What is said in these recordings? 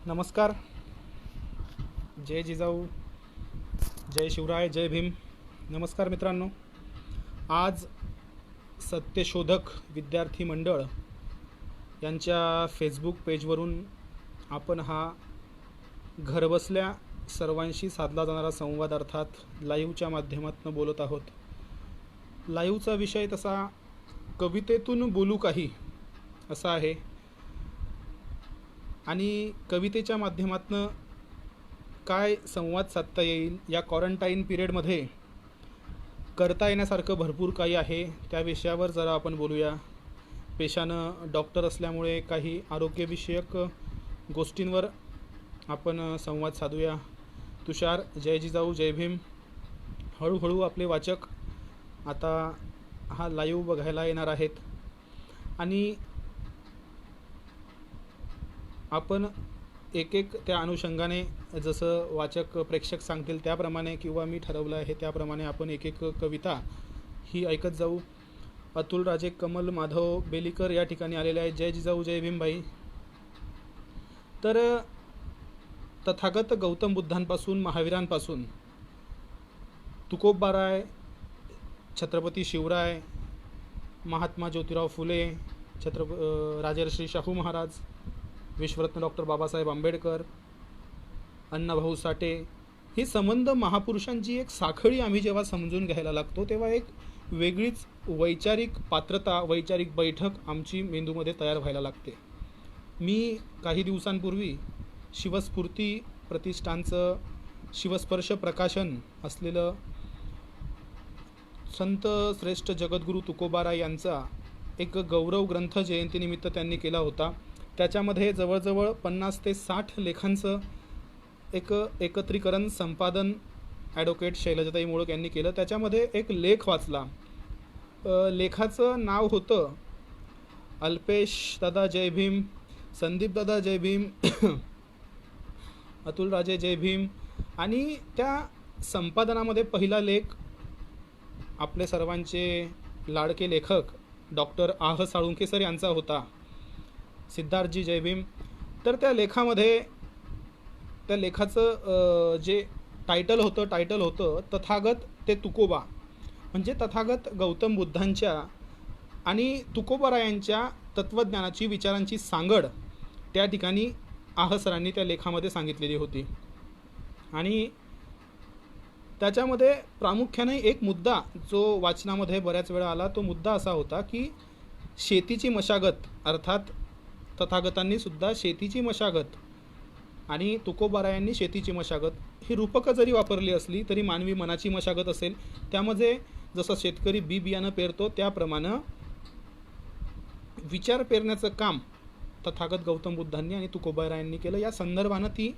नमस्कार. जय जिजाऊ, जय शिवराय, जय भीम. नमस्कार मित्रांनो. आज सत्यशोधक विद्यार्थी मंडळ यांच्या फेसबुक पेजवरून आपण हा घरबसल्या सर्वांशी साधला जाणारा संवाद अर्थात लाईव्हच्या माध्यमातून बोलत आहोत. लाईव्हचा विषय तसा कवितेतून बोलू काही असा आहे आणि कवितेच्या माध्यमातून काय संवाद साधता येईल या क्वारंटाईन पिरियडमध्ये करता येण्यासारखं भरपूर काही आहे. त्या विषयावर जरा आपण बोलूया. पेशानं डॉक्टर असल्यामुळे काही आरोग्यविषयक गोष्टींवर आपण संवाद साधूया. तुषार, जय जिजाऊ, जय भीम. हळूहळू आपले वाचक आता हा लाईव्ह बघायला येणार आहेत आणि आपण एक एक त्या अनुषंगाने जसं वाचक प्रेक्षक सांगतील त्याप्रमाणे किंवा मी ठरवलं आहे त्याप्रमाणे आपण एक एक कविता ही ऐकत जाऊ. अतुल राजे, कमल माधव बेलीकर या ठिकाणी आलेले आहेत. जय जिजाऊ, जय भीमबाई. तर तथागत गौतम बुद्धांपासून, महावीरांपासून तुकोबाराय, छत्रपती शिवराय, महात्मा ज्योतिराव फुले, राजर्षी शाहू महाराज, विश्वरत्न डॉक्टर बाबासाहेब आंबेडकर, अण्णाभाऊ साठे, ही संबंध महापुरुषांची एक साखळी आम्ही जेव्हा समजून घ्यायला लागतो तेव्हा एक वेगळीच वैचारिक पात्रता, वैचारिक बैठक आमची मेंदूमध्ये तयार व्हायला लागते. मी काही दिवसांपूर्वी शिवस्फूर्ती प्रतिष्ठानचं शिवस्पर्श प्रकाशन असलेलं संत श्रेष्ठ जगद्गुरू तुकोबाराय यांचा एक गौरव ग्रंथ जयंतीनिमित्त त्यांनी केला होता. त्याच्यामध्ये जवळजवळ 50 ते 60 लेखांचं एकत्रीकरण संपादन ॲडव्होकेट शैलजाताई मोळक यांनी केलं. त्याच्यामध्ये एक लेख वाचला. लेखाचं नाव होतं अल्पेश दादा जय भीम, संदीप दादा जय भीम, अतुल राजे जय भीम. आणि त्या संपादनामध्ये पहिला लेख आपले सर्वांचे लाडके लेखक डॉक्टर आह साळुंखे सर यांचा होता, सिद्धार्थजी जय भीम. तर त्या लेखामध्ये त्या लेखाचं जे टायटल होतं तथागत ते तुकोबा, म्हणजे तथागत गौतम बुद्धांच्या आणि तुकोबारायांच्या तत्त्वज्ञानाची, विचारांची सांगड त्या ठिकाणी आह सरांनी त्या लेखामध्ये सांगितलेली होती. आणि त्याच्यामध्ये प्रामुख्याने एक मुद्दा जो वाचनामध्ये बऱ्याच वेळा आला, तो मुद्दा असा होता की शेतीची मशागत, अर्थात तथागतांनी सुद्धा शेतीची मशागत आणि तुकोबारायांनी शेतीची मशागत ही रूपकं जरी वापरली असली तरी मानवी मनाची मशागत असेल. त्यामध्ये जसं शेतकरी बी बियाणं पेरतो त्याप्रमाणे विचार पेरण्याचं काम तथागत गौतम बुद्धांनी आणि तुकोबारायांनी केलं. या संदर्भानं ती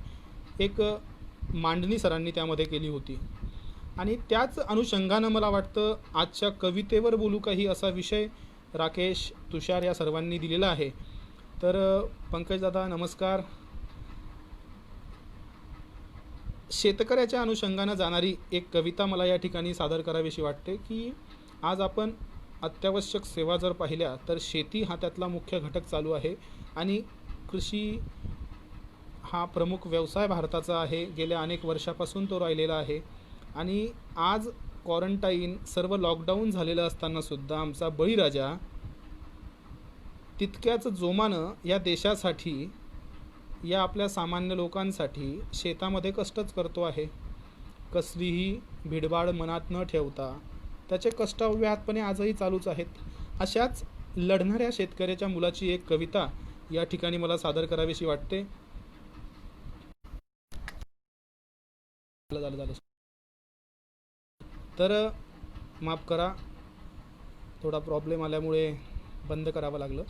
एक मांडणी सरांनी त्यामध्ये केली होती. आणि त्याच अनुषंगानं मला वाटतं आजच्या कवितेवर बोलू काही असा विषय राकेश, तुषार या सर्वांनी दिलेला आहे. तर पंकजदादा नमस्कार. शेतकऱ्याच्या अनुषंगानं जाणारी एक कविता मला या ठिकाणी सादर करावीशी वाटते की आज आपण अत्यावश्यक सेवा जर पाहिल्या तर शेती हा त्यातला मुख्य घटक चालू आहे आणि कृषी हा प्रमुख व्यवसाय भारताचा आहे. गेल्या अनेक वर्षापासून तो राहिलेला आहे आणि आज क्वारंटाईन सर्व लॉकडाऊन झालेलं असतानासुद्धा आमचा बळीराजा तितक्याच जोमानं या देशासाठी, या आपल्या सामान्य लोकांसाठी शेतामध्ये कष्टच करतो आहे. कसलीही भिडबाड मनात न ठेवता त्याचे कष्ट अव्याहतपणे आजही चालूच आहेत. अशाच लढणाऱ्या शेतकऱ्याच्या मुलाची एक कविता या ठिकाणी मला सादर करावीशी वाटते. झालं तर माफ करा, थोडा प्रॉब्लेम आल्यामुळे बंद करावं लागलं.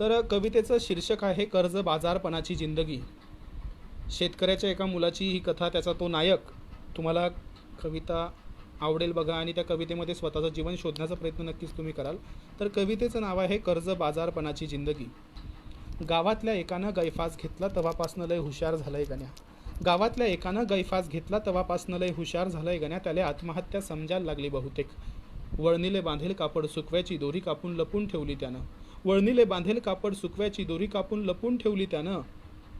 तर कवितेचं शीर्षक आहे कर्ज बाजारपणाची जिंदगी. शेतकऱ्याच्या एका मुलाची ही कथा, त्याचा तो नायक. तुम्हाला कविता आवडेल बघा आणि त्या कवितेमध्ये स्वतःचं जीवन शोधण्याचा प्रयत्न नक्कीच तुम्ही कराल. तर कवितेचं नाव आहे कर्ज बाजारपणाची जिंदगी. गावातल्या एकानं गैफास घेतला तेव्हापासनं लय हुशार झालंय गण्या. गावातल्या एकानं गैफास घेतला तेव्हापासनं लय हुशार झालंय गण्या. त्याला आत्महत्या समजायला लागली बहुतेक. वळणीले बांधेल कापड सुकव्याची दोरी कापून लपून ठेवली त्यानं. वळणीले बांधेल कापड सुकव्याची दोरी कापून लपून ठेवली त्यानं.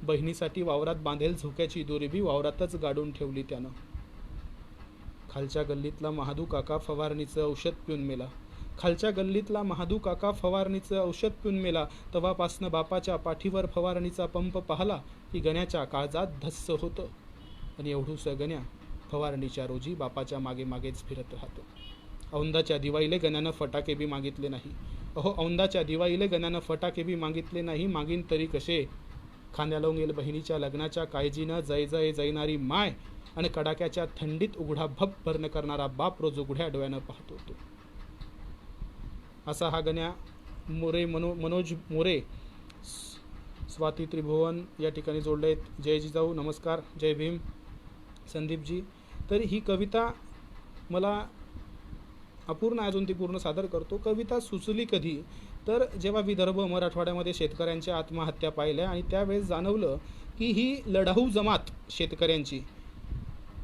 बहिणीसाठी वावरात बांधेल झोक्याची दोरी बी वावरातच गाडून ठेवली त्यानं. खालच्या गल्लीतला महादू काका फवारणीचं औषध पिऊन मेला. खालच्या गल्लीतला महादू काका फवारणीचं औषध पिऊन मेला. तेव्हापासनं बापाच्या पाठीवर फवारणीचा पंप पाहला की गण्याच्या काळजात धस्स होतं. आणि एवढूसं गण्या फवारणीच्या रोजी बापाच्या मागे मागेच फिरत राहतो. औंदाच्या दिवाळीले गण्यानं फटाके बी मागितले नाही. अहो, औंदाच्या दिवाळीले गण्यानं फटाके बी मागितले नाही. मागीन तरी कसे? खांद्याला गेल बहिणीच्या लग्नाच्या काळजीनं जय जय जैनारी माय आणि कडाक्याच्या थंडीत उघडा भप भरण करणारा बाप रोज उघड्या डोळ्यानं पाहतो तो. असा हा गण्या मोरे मनोज मोरे स्वाती त्रिभुवन या ठिकाणी जोडले आहेत. जय जिजाऊ, नमस्कार, जय भीम संदीपजी. तर ही कविता मला अपूर्ण अजून ती पूर्ण सादर करतो. कविता सुचली कधी? तर जेव्हा विदर्भ मराठवाड्यामध्ये शेतकऱ्यांच्या आत्महत्या पाहिल्या आणि त्यावेळेस जाणवलं की ही लढाऊ जमात शेतकऱ्यांची,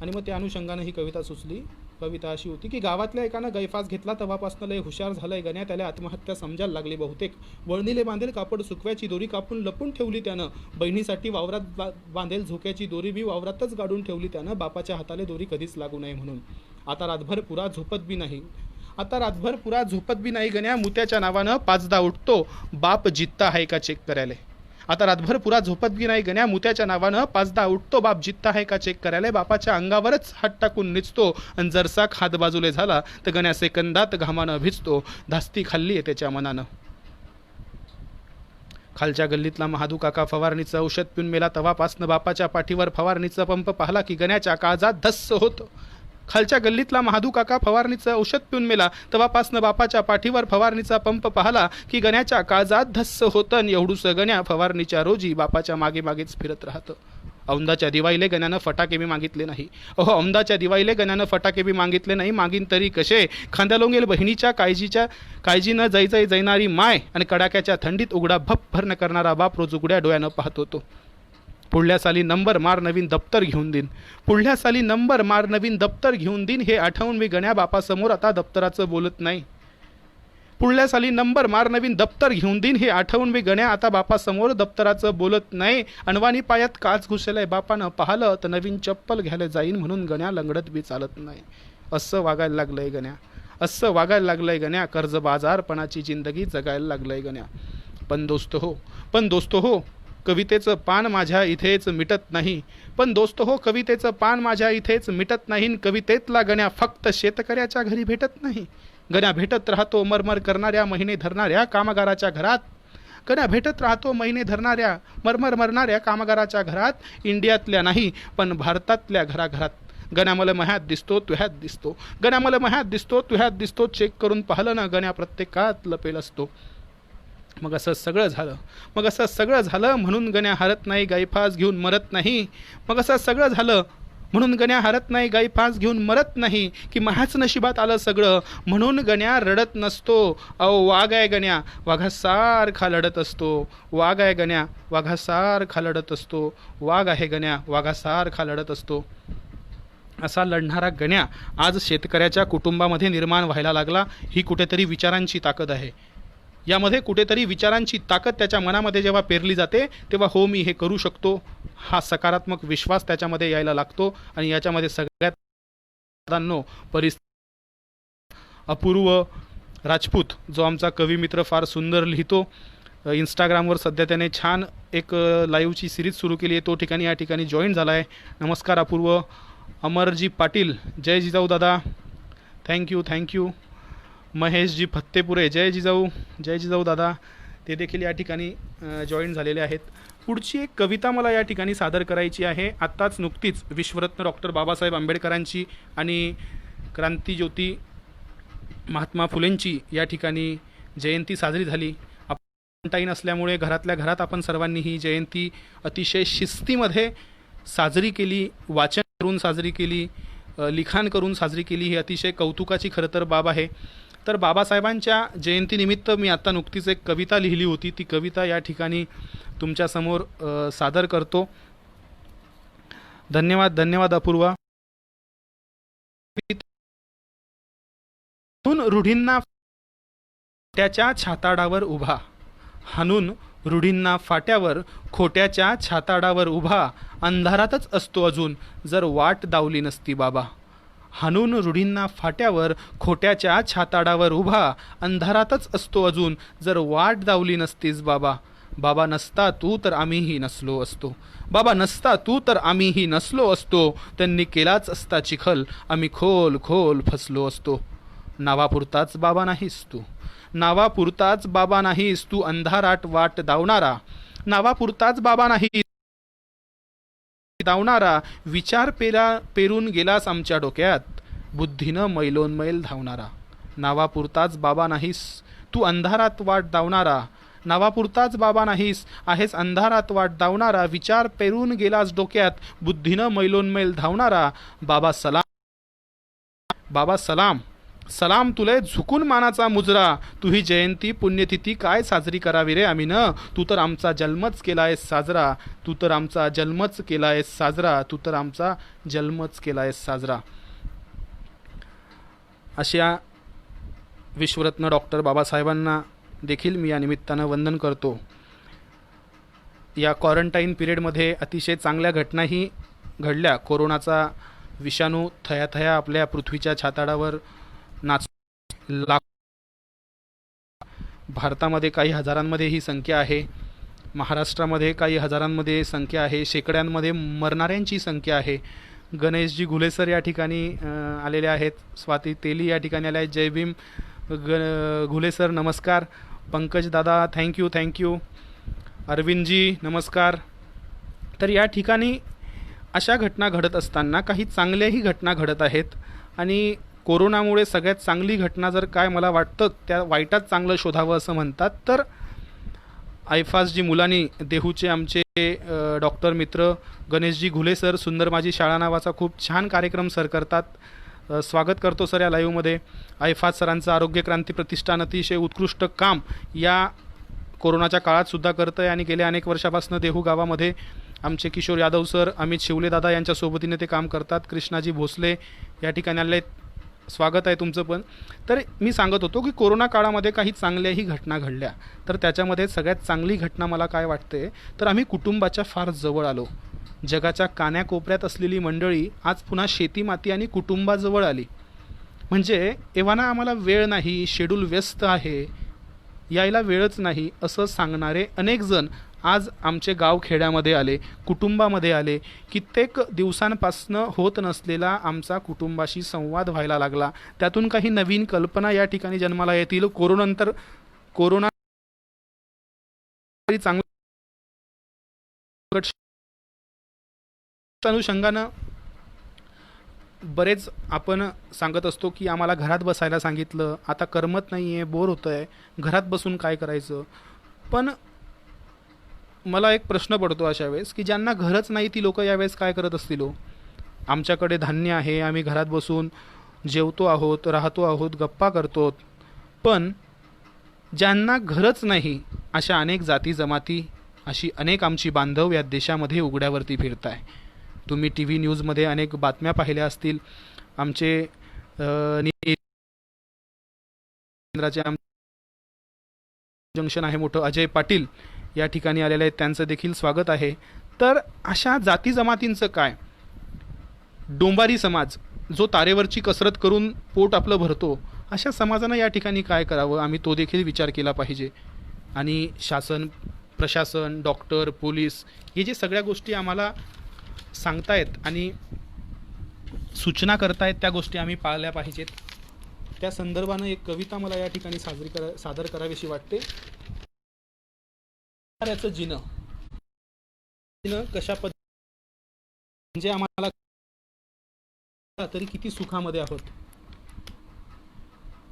आणि मग त्या अनुषंगानं ही कविता सुचली. कविता अशी होती की गावातल्या एकानं गैफास घेतला, तेव्हापासून लय हुशार झालंय गण्या, त्याला आत्महत्या समजायला लागली बहुतेक. वळणीले बांधेल कापड सुकव्याची दोरी कापून लपून ठेवली त्यानं. बहिणीसाठी वावरात बांधेल झोक्याची दोरी बी वावरातच गाडून ठेवली त्यानं. बापाच्या हाताले दोरी कधीच लागू नये म्हणून. आता रातभर पुरा झोपत बी नाही. आता रातभर पुरा झोपत बी नाही गण्या, मुत्याच्या नावानं पाचदा उठतो, बाप जित्ता आहे का चेक करायला. आता रातभर पुरा झोपत बी नाही गण्या, मुत्याच्या नावानं पाचदा उठतो, बाप जित्ता आहे का चेक करायला. बापाच्या अंगावरच हात टाकून निचतो आणि जरसा हात बाजूले झाला तर गण्या सेकंदात घामानं भिजतो. धास्ती खाल्ली आहे त्याच्या मनानं. खालच्या गल्लीतला महादू काका फवारणीचं औषध पिऊन मेला. तेव्हापासनं बापाच्या पाठीवर फवारणीचा पंप पाहला की गण्याच्या काळजात धस्स होतं. खालच्या गल्लीतला महादू काका फवारणीचं औषध पिऊन मेला. तेव्हापासनं बापाच्या पाठीवर फवारणीचा पंप पाहला की गण्याच्या काळजात धस्स होतं. एवढूसं गण्या फवारणीच्या रोजी बापाच्या मागे मागेच फिरत राहतं. औंदाच्या दिवाळीले गण्यानं फटाके बी मागितले नाही. अहो, औंदाच्या दिवाळीले गण्यानं फटाके बी मागितले नाही. मागीन तरी कसे? खांद्यालोंगेल बहिणीच्या काळजीनं जय जय जैनारी माय आणि कडाक्याच्या थंडीत उघडा भप भरण करणारा बाप रोज उघड्या डोळ्यानं पाहतो तो. पुढल्या साली नंबर मार नवीन दप्तर घेऊन देईन. पुढल्या साली नंबर मार नवीन दप्तर घेऊन देईन, हे आठवून मी गण्या बापासमोर आता दप्तराचं बोलत नाही. पुढल्या साली नंबर मार नवीन दप्तर घेऊन देईन, हे आठवून मी गण्या आता बापासमोर दप्तराचं बोलत नाही. अणवानी पायात काच घुसलंय, बापानं पाहिलं तर नवीन चप्पल घ्यायला जाईन म्हणून गण्या लंगडत बी चालत नाही. असं वागायला लागलंय गण्या, असं वागायला लागलंय गण्या. कर्जबाजारपणाची जिंदगी जगायला लागलंय गण्या. पण दोस्त हो, कवितेचं पान माझ्या इथेच मिटत नाही. पण दोस्त हो, कवितेचं पान माझ्या इथेच मिटत नाही. कवितेतला गण्या फक्त शेतकऱ्याच्या घरी भेटत नाही. गण्या भेटत राहतो मरमर करणाऱ्या महिने धरणाऱ्या कामगाराच्या घरात. गण्या भेटत राहतो महिने धरणाऱ्या मरमर मरणाऱ्या कामगाराच्या घरात. इंडियातल्या नाही पण भारतातल्या घराघरात. गण्या मला मह्यात दिसतो तुह्यात दिसतो. गण्या मला मह्यात दिसतो तुह्यात दिसतो. चेक करून पाहिलं ना गण्या प्रत्येकात लपेल असतो. मग असं सगळं झालं म्हणून गण्या हरत नाही, गाईफास घेऊन मरत नाही. मग असं सगळं झालं म्हणून गण्या हरत नाही, गाईफास घेऊन मरत नाही. की माझ्याच नशिबात आलं सगळं म्हणून गण्या रडत नसतो. अहो, वाघ आहे गण्या वाघासारखा लढत असतो. वाघ आहे गण्या वाघासारखा लढत असतो. वाघ आहे गण्या वाघासारखा लढत असतो. असा लढणारा गण्या आज शेतकऱ्याच्या कुटुंबामध्ये निर्माण व्हायला लागला. ही कुठेतरी विचारांची ताकद आहे. यामध्ये कुठेतरी विचारांची ताकद त्याच्या मनामध्ये जेव्हा पेरली जाते तेव्हा हो मी हे करू शकतो हा सकारात्मक विश्वास त्याच्यामध्ये यायला लागतो. आणि याच्यामध्ये सगळ्यात अपूर्व राजपूत जो आमचा कविमित्र फार सुंदर लिहितो. इंस्टाग्रामवर सध्या त्याने छान एक लाईव्हची सिरीज सुरू केली आहे. तो ठिकाणी या ठिकाणी जॉईन झाला आहे. नमस्कार अपूर्व. अमरजी पाटील, जय जिजाऊ दादा, थँक्यू. महेशजी फत्तेपुरे, जय जिजाऊ दादा, ते देखील या ठिकाणी जॉईन झालेले आहेत. पुढची एक कविता मला या ठिकाणी सादर करायची आहे. आत्ताच नुकतीच विश्वरत्न डॉक्टर बाबासाहेब आंबेडकरांची आणि क्रांतिज्योती महात्मा फुलेंची या ठिकाणी जयंती साजरी झाली. क्वारंटाईन असल्यामुळे घरातल्या घरात आपण सर्वांनी ही जयंती अतिशय शिस्तीमध्ये साजरी केली. वाचन करून साजरी केली, लिखाण करून साजरी केली. ही अतिशय कौतुकाची खरं तर बाब आहे. तर बाबासाहेबांच्या जयंतीनिमित्त मी आता नुकतीच एक कविता लिहिली होती. ती कविता या ठिकाणी तुमच्यासमोर सादर करतो. धन्यवाद अपूर्वा. रूढींना त्याच्या छाताडावर उभा, हाणून रूढींना फाट्यावर खोट्याच्या छाताडावर उभा अंधारातच असतो अजून जर वाट दावली नसती बाबा. हाणून रूढींना फाट्यावर खोट्याच्या छाताडावर उभा अंधारातच असतो अजून जर वाट दावली नसतीस बाबा. बाबा नसता तू तर आम्हीही नसलो असतो. बाबा नसता तू तर आम्हीही नसलो असतो. त्यांनी केलाच असता चिखल आम्ही खोल खोल फसलो असतो. नावापुरताच बाबा नाहीस तू. नावापुरताच बाबा नाहीस तू अंधारात वाट दावणारा. नावापुरताच बाबा नाही धावणारा. विचार पेरून गेलास आमच्या डोक्यात बुद्धीनं मैलोनमैल धावणारा. नावापुरताच बाबा नाहीस तू अंधारात वाट दावणारा. नावापुरताच बाबा नाहीस आहेस अंधारात वाट दावणारा. विचार पेरून गेलास डोक्यात बुद्धीनं मैलोनमैल धावणारा. बाबा सलाम. बाबा सलाम. सलाम तुले झुकून मानाचा मुजरा. तुही जयंती पुण्यतिथी काय साजरी करावी रे आम्ही न. तू तर आमचा जन्मच केलायस साजरा. तू तर आमचा जन्मच केलायस साजरा. तू तर आमचा जन्मच केलायस साजरा. अशा विश्वरत्न डॉक्टर बाबासाहेबांना देखील मी या निमित्तानं वंदन करतो. या क्वारंटाईन पिरियडमध्ये अतिशय चांगल्या घटनाही घडल्या. कोरोनाचा विषाणू थयाथया आपल्या पृथ्वीच्या छाताडावर नाच भारतामध्ये काही हजारांमध्ये ही संख्या आहे. महाराष्ट्रामध्ये काही हजारांमध्ये संख्या आहे. शेकड्यांमध्ये मरणाऱ्यांची संख्या आहे. गणेशजी घुले सर या ठिकाणी आलेले आहेत. स्वाती तेली या ठिकाणी आले आहेत. जय भीम घुले सर नमस्कार. पंकज दादा थँक्यू. अरविंदजी नमस्कार. तर या ठिकाणी अशा घटना घडत असताना काही चांगल्याही घटना घडत आहेत. आणि कोरोनामुळे सगळ्यात चांगली घटना जर काय मला वाटतं त्या वाईटात चांगलं शोधावं असं म्हणतात तर ऐफासजी मुलांनी देहूचे आमचे डॉक्टर मित्र गणेशजी घुले सर सुंदर माझी शाळा नावाचा खूप छान कार्यक्रम सर करतात. स्वागत करतो सर या लाईव्हमध्ये. ऐफास सरांचं आरोग्य क्रांती प्रतिष्ठान अतिशय उत्कृष्ट काम या कोरोनाच्या काळात सुद्धा करतं आहे. आणि गेल्या अनेक वर्षापासून देहू गावामध्ये आमचे किशोर यादव सर अमित शिवले दादा यांच्या सोबतीने ते काम करतात. कृष्णाजी भोसले या ठिकाणी आले. स्वागत आहे तुमचं पण. तर मी सांगत होतो की कोरोना काळामध्ये काही चांगल्याही घटना घडल्या. तर त्याच्यामध्ये सगळ्यात चांगली घटना मला काय वाटते तर आम्ही कुटुंबाच्या फार जवळ आलो. जगाच्या कान्याकोपऱ्यात असलेली मंडळी आज पुन्हा शेती माती आणि कुटुंबाजवळ आली. म्हणजे एव्हाना आम्हाला वेळ नाही, शेड्यूल व्यस्त आहे, यायला वेळच नाही असं सांगणारे अनेक जण आज आमचे गाव खेड्यामध्ये आले, कुटुंबामध्ये आले. कित्येक दिवसांपासनं होत नसलेला आमचा कुटुंबाशी संवाद व्हायला लागला. त्यातून काही नवीन कल्पना या ठिकाणी जन्माला येतील. कोरोना चांगलं अनुषंगानं बरेच आपण सांगत असतो की आम्हाला घरात बसायला सांगितलं, आता करमत नाही आहे, बोर होतं आहे, घरात बसून काय करायचं. पण मला एक प्रश्न पडतो अशा वेळेस की ज्यांना घरच नाही ती लोक यावेळेस काय करत असतील. आमच्याकडे धान्य आहे, आम्ही घरात बसून जेवतो आहोत, राहतो आहोत, गप्पा करतो. पण ज्यांना घरच नाही अशा अनेक जाती जमाती, अशी अनेक आमची बांधव या देशामध्ये उघड्यावरती फिरताय. तुम्ही टी व्ही न्यूजमध्ये अनेक बातम्या पाहिल्या असतील. आमचे जंक्शन आहे मोठं अजय पाटील या ठिकाणी आलेले आहेत, त्यांचं देखील स्वागत आहे. तर अशा जाती जमातींचं काय, डोंबारी समाज जो तारेवरची कसरत करून पोट आपलं भरतो, अशा समाजानं या ठिकाणी काय करावं आम्ही तो देखील विचार केला पाहिजे. आणि शासन प्रशासन डॉक्टर पोलीस हे जे सगळ्या गोष्टी आम्हाला सांगतायत आणि सूचना करतायत त्या गोष्टी आम्ही पाळल्या पाहिजेत. त्या संदर्भानं एक कविता मला या ठिकाणी सादर करावीशी वाटते. याचं जिनं कशा म्हणजे आम्हाला तरी किती सुखामध्ये आहोत.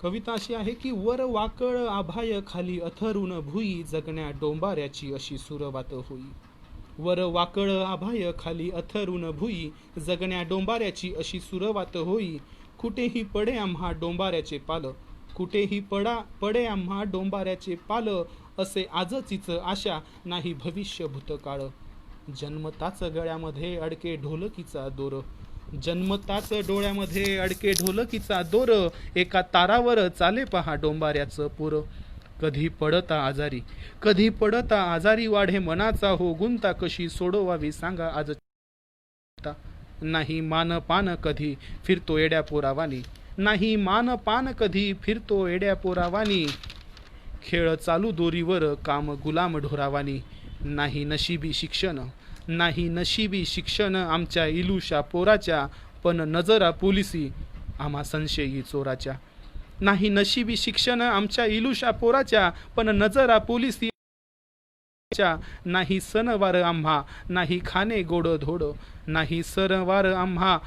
कविता अशी आहे की वर वाकळ आभाय खाली अथरून भुई जगण्या डोंबाऱ्याची अशी सुरवात होई. वर वाकळ आभाय खाली अथरून भुई जगण्या डोंबाऱ्याची अशी सुरवात होई. कुठेही पडे आम्हा डोंबाऱ्याचे पाल, कुठेही पडे आम्हा डोंबाऱ्याचे पाल, असे आजचीच आशा नाही भविष्य भूतकाळ. जन्मताच गळ्यामध्ये अडके ढोलकीचा दोर, जन्मताच डोळ्यामध्ये अडके ढोलकीचा दोर, एका तारावर चाले पहा डोंबाऱ्याचं पोर. कधी पडता आजारी, कधी पडता आजारी वाढे मनाचा हो गुंता, कशी सोडवावी सांगा आज चिंता. नाही मान पान कधी फिरतो एड्या पोरावानी, नाही मान पान कधी फिरतो एड्या पोरावानी, खेळ चालू दोरीवर काम गुलाम ढोरावानी. नाही नशिबी शिक्षण, नाही नशिबी शिक्षण आमच्या इलूशा पोराच्या, पण नजरा पोलिसी आम्हा संशयी चोराच्या. नाही नशिबी शिक्षण आमच्या इलूशा पोराच्या, पण नजरा पोलिसी. नाही सणवार आम्हा नाही खाणे गोड धोड, नाही सणवार आम्हा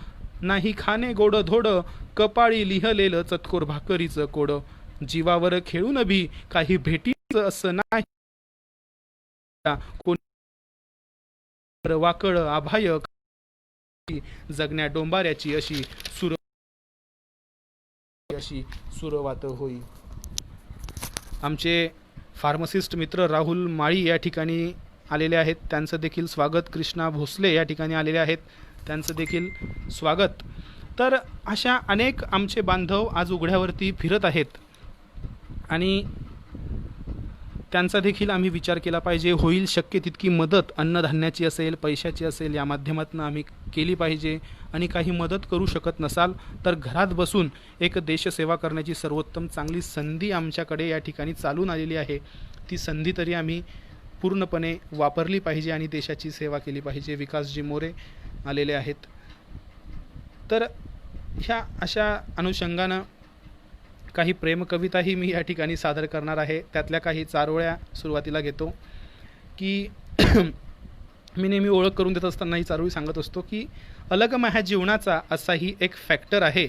नाही खाणे गोड धोड, कपाळी लिहलेलं चतकोर भाकरीचं कोड. जीवावर खेळून भी काही भेटीचं असं नाही, कोणी वाकळ आभाय जगण्या डोंबाऱ्याची अशी सुरवात होई. आमचे फार्मासिस्ट मित्र राहुल माळी या ठिकाणी आलेले आहेत, त्यांचं देखील स्वागत. कृष्णा भोसले या ठिकाणी आलेले आहेत, त्यांचं देखील स्वागत. तर अशा अनेक आमचे बांधव आज उघड्यावरती फिरत आहेत आणि त्यांचा देखील आम्ही विचार केला पाहिजे. होईल शक्य तितकी मदत अन्नधान्याची असेल, पैशाची असेल, या माध्यमातून आम्ही केली पाहिजे. आणि काही मदत करू शकत नसाल तर घरात बसून एक देशसेवा करण्याची सर्वोत्तम चांगली संधी आमच्याकडे या ठिकाणी चालून आलेली आहे. ती संधी तरी आम्ही पूर्णपणे वापरली पाहिजे आणि देशाची सेवा केली पाहिजे. विकासजी मोरे आलेले आहेत. तर ह्या अशा अनुषंगानं काही प्रेमकविताही मी या ठिकाणी सादर करणार आहे. त्यातल्या काही चारोळ्या सुरुवातीला घेतो की मी नेहमी ओळख करून देत असताना ही चारोळी सांगत असतो की अलग माझ्या जीवनाचा असाही एक फॅक्टर आहे,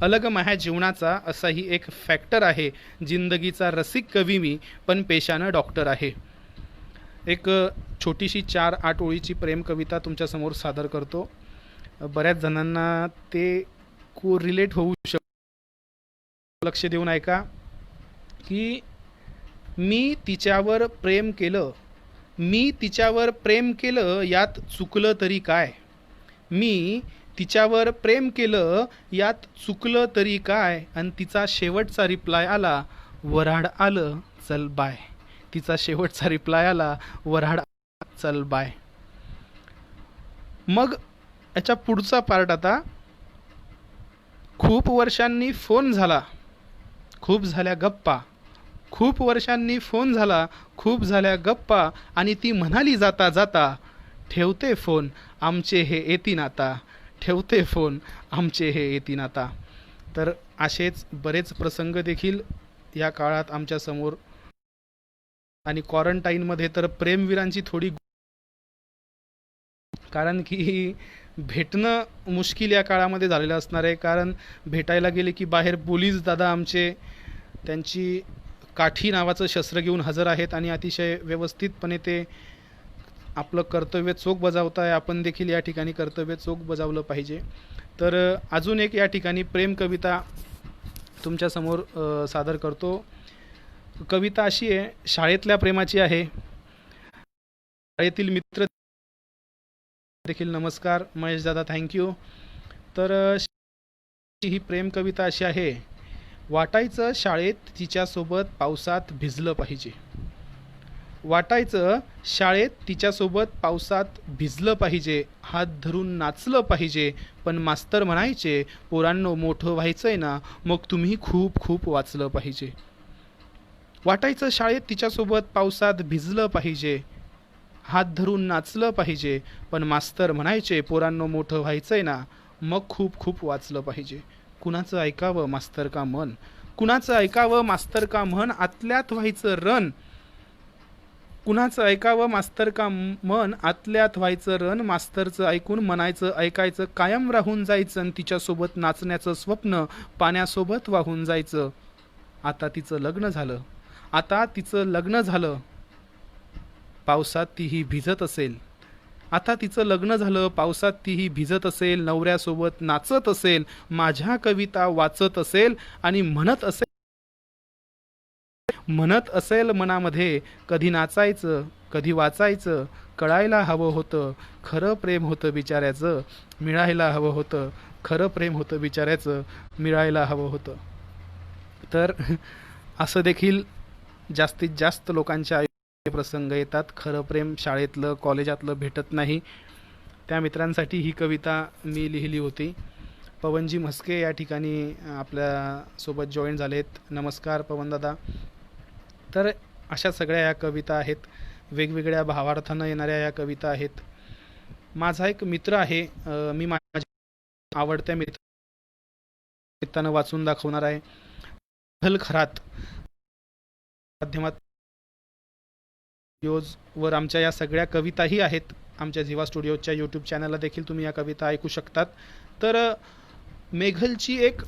अलग माझ्या जीवनाचा असाही एक फॅक्टर आहे, जिंदगीचा रसिक कवी मी पण पेशानं डॉक्टर आहे. एक छोटीशी 4-8 ओळीची प्रेमकविता तुमच्यासमोर सादर करतो. बऱ्याच जणांना ते रिलेट होऊ शकतं. लक्ष देऊन ऐका की मी तिच्यावर प्रेम केलं, मी तिच्यावर प्रेम केलं यात चुकलं तरी काय, मी तिच्यावर प्रेम केलं यात चुकलं तरी काय, आणि तिचा शेवटचा रिप्लाय आला वऱ्हाड आलं चल बाय, तिचा शेवटचा रिप्लाय आला वऱ्हाड चल बाय. मग याच्या पुढचा पार्ट आता. खूप वर्षांनी फोन झाला, खूप झाल्या गप्पा, खूप वर्षांनी फोन झाला, खूप झाल्या गप्पा, आणि ती म्हणाली जाता जाता ठेवते फोन आमचे हे येतीन आता, ठेवते फोन आमचे हे येतीन आता. तर असेच बरेच प्रसंग देखील या काळात आमच्या समोर. आणि क्वारंटाईनमध्ये तर प्रेमवीरांची थोडी, कारण की भेटणं मुश्किल या काळामध्ये झालेलं असणार आहे. कारण भेटायला गेले की बाहेर पोलीस दादा आमचे त्यांची काठी नावाचं शस्त्र घेऊन हजर आहेत आणि अतिशय व्यवस्थितपणे ते आपलं कर्तव्य चोख बजावत आहे. आपण देखील या ठिकाणी कर्तव्य चोख बजावलं पाहिजे. तर अजून एक या ठिकाणी प्रेम कविता तुमच्यासमोर सादर करतो. कविता अशी आहे, शाळेतल्या प्रेमाची आहे. शाळेतील मित्र देखील नमस्कार महेश दादा, थँक्यू. तर ही प्रेम कविता अशी आहे. वाटायचं शाळेत तिच्यासोबत पावसात भिजलं पाहिजे, वाटायचं शाळेत तिच्यासोबत पावसात भिजलं पाहिजे, हात धरून नाचलं पाहिजे, पण मास्तर म्हणायचे पोरांनो मोठं व्हायचंय ना मग तुम्ही खूप खूप वाचलं पाहिजे. वाटायचं शाळेत तिच्यासोबत पावसात भिजलं पाहिजे, हात धरून नाचलं पाहिजे, पण मास्तर म्हणायचे पोरांनो मोठं व्हायचंय ना मग खूप खूप वाचलं पाहिजे. कुणाचं ऐकावं मास्तर का मन, कुणाचं ऐकावं मास्तर का म्हण, आतल्यात व्हायचं रन, कुणाचं ऐकावं मास्तर का मन, आतल्यात व्हायचं रन, मास्तरचं ऐकून म्हणायचं ऐकायचं, कायम राहून जायचं आणि तिच्यासोबत नाचण्याचं स्वप्न पाण्यासोबत वाहून जायचं. आता तिचं लग्न झालं, आता तिचं लग्न झालं, पावसात तीही भिजत असेल, आता तिचं लग्न झालं, पावसात तीही भिजत असेल, नवऱ्यासोबत नाचत असेल, माझ्या कविता वाचत असेल आणि म्हणत असेल मनामध्ये कधी नाचायचं कधी वाचायचं, कळायला हवं होतं खरं प्रेम होतं बिचाऱ्याचं, मिळायला हवं होतं खरं प्रेम होतं बिचाऱ्याचं, मिळायला हवं होतं. तर असं देखील जास्तीत जास्त लोकांच्या आयुष्यात प्रसंग येतात. खरं प्रेम शाळेतलं कॉलेजातलं भेटत नाही. त्या मित्रांसाठी ही कविता मी लिहिली होती. पवनजी म्हस्के या ठिकाणी आपल्यासोबत जॉईन झालेत. नमस्कार पवनदादा. तर अशा सगळ्या या कविता आहेत. वेगवेगळ्या भावार्थानं येणाऱ्या या कविता आहेत. माझा एक मित्र आहे, मी माझ्या आवडत्या मित्रानं वाचून दाखवणार आहे. विठ्ठल खरात माध्यमात वर आमच्या या सगळ्या कविताही आहेत. आमच्या झिवा स्टुडिओच्या यूट्यूब चॅनलला देखील तुम्ही या कविता ऐकू शकतात. तर मेघलची एक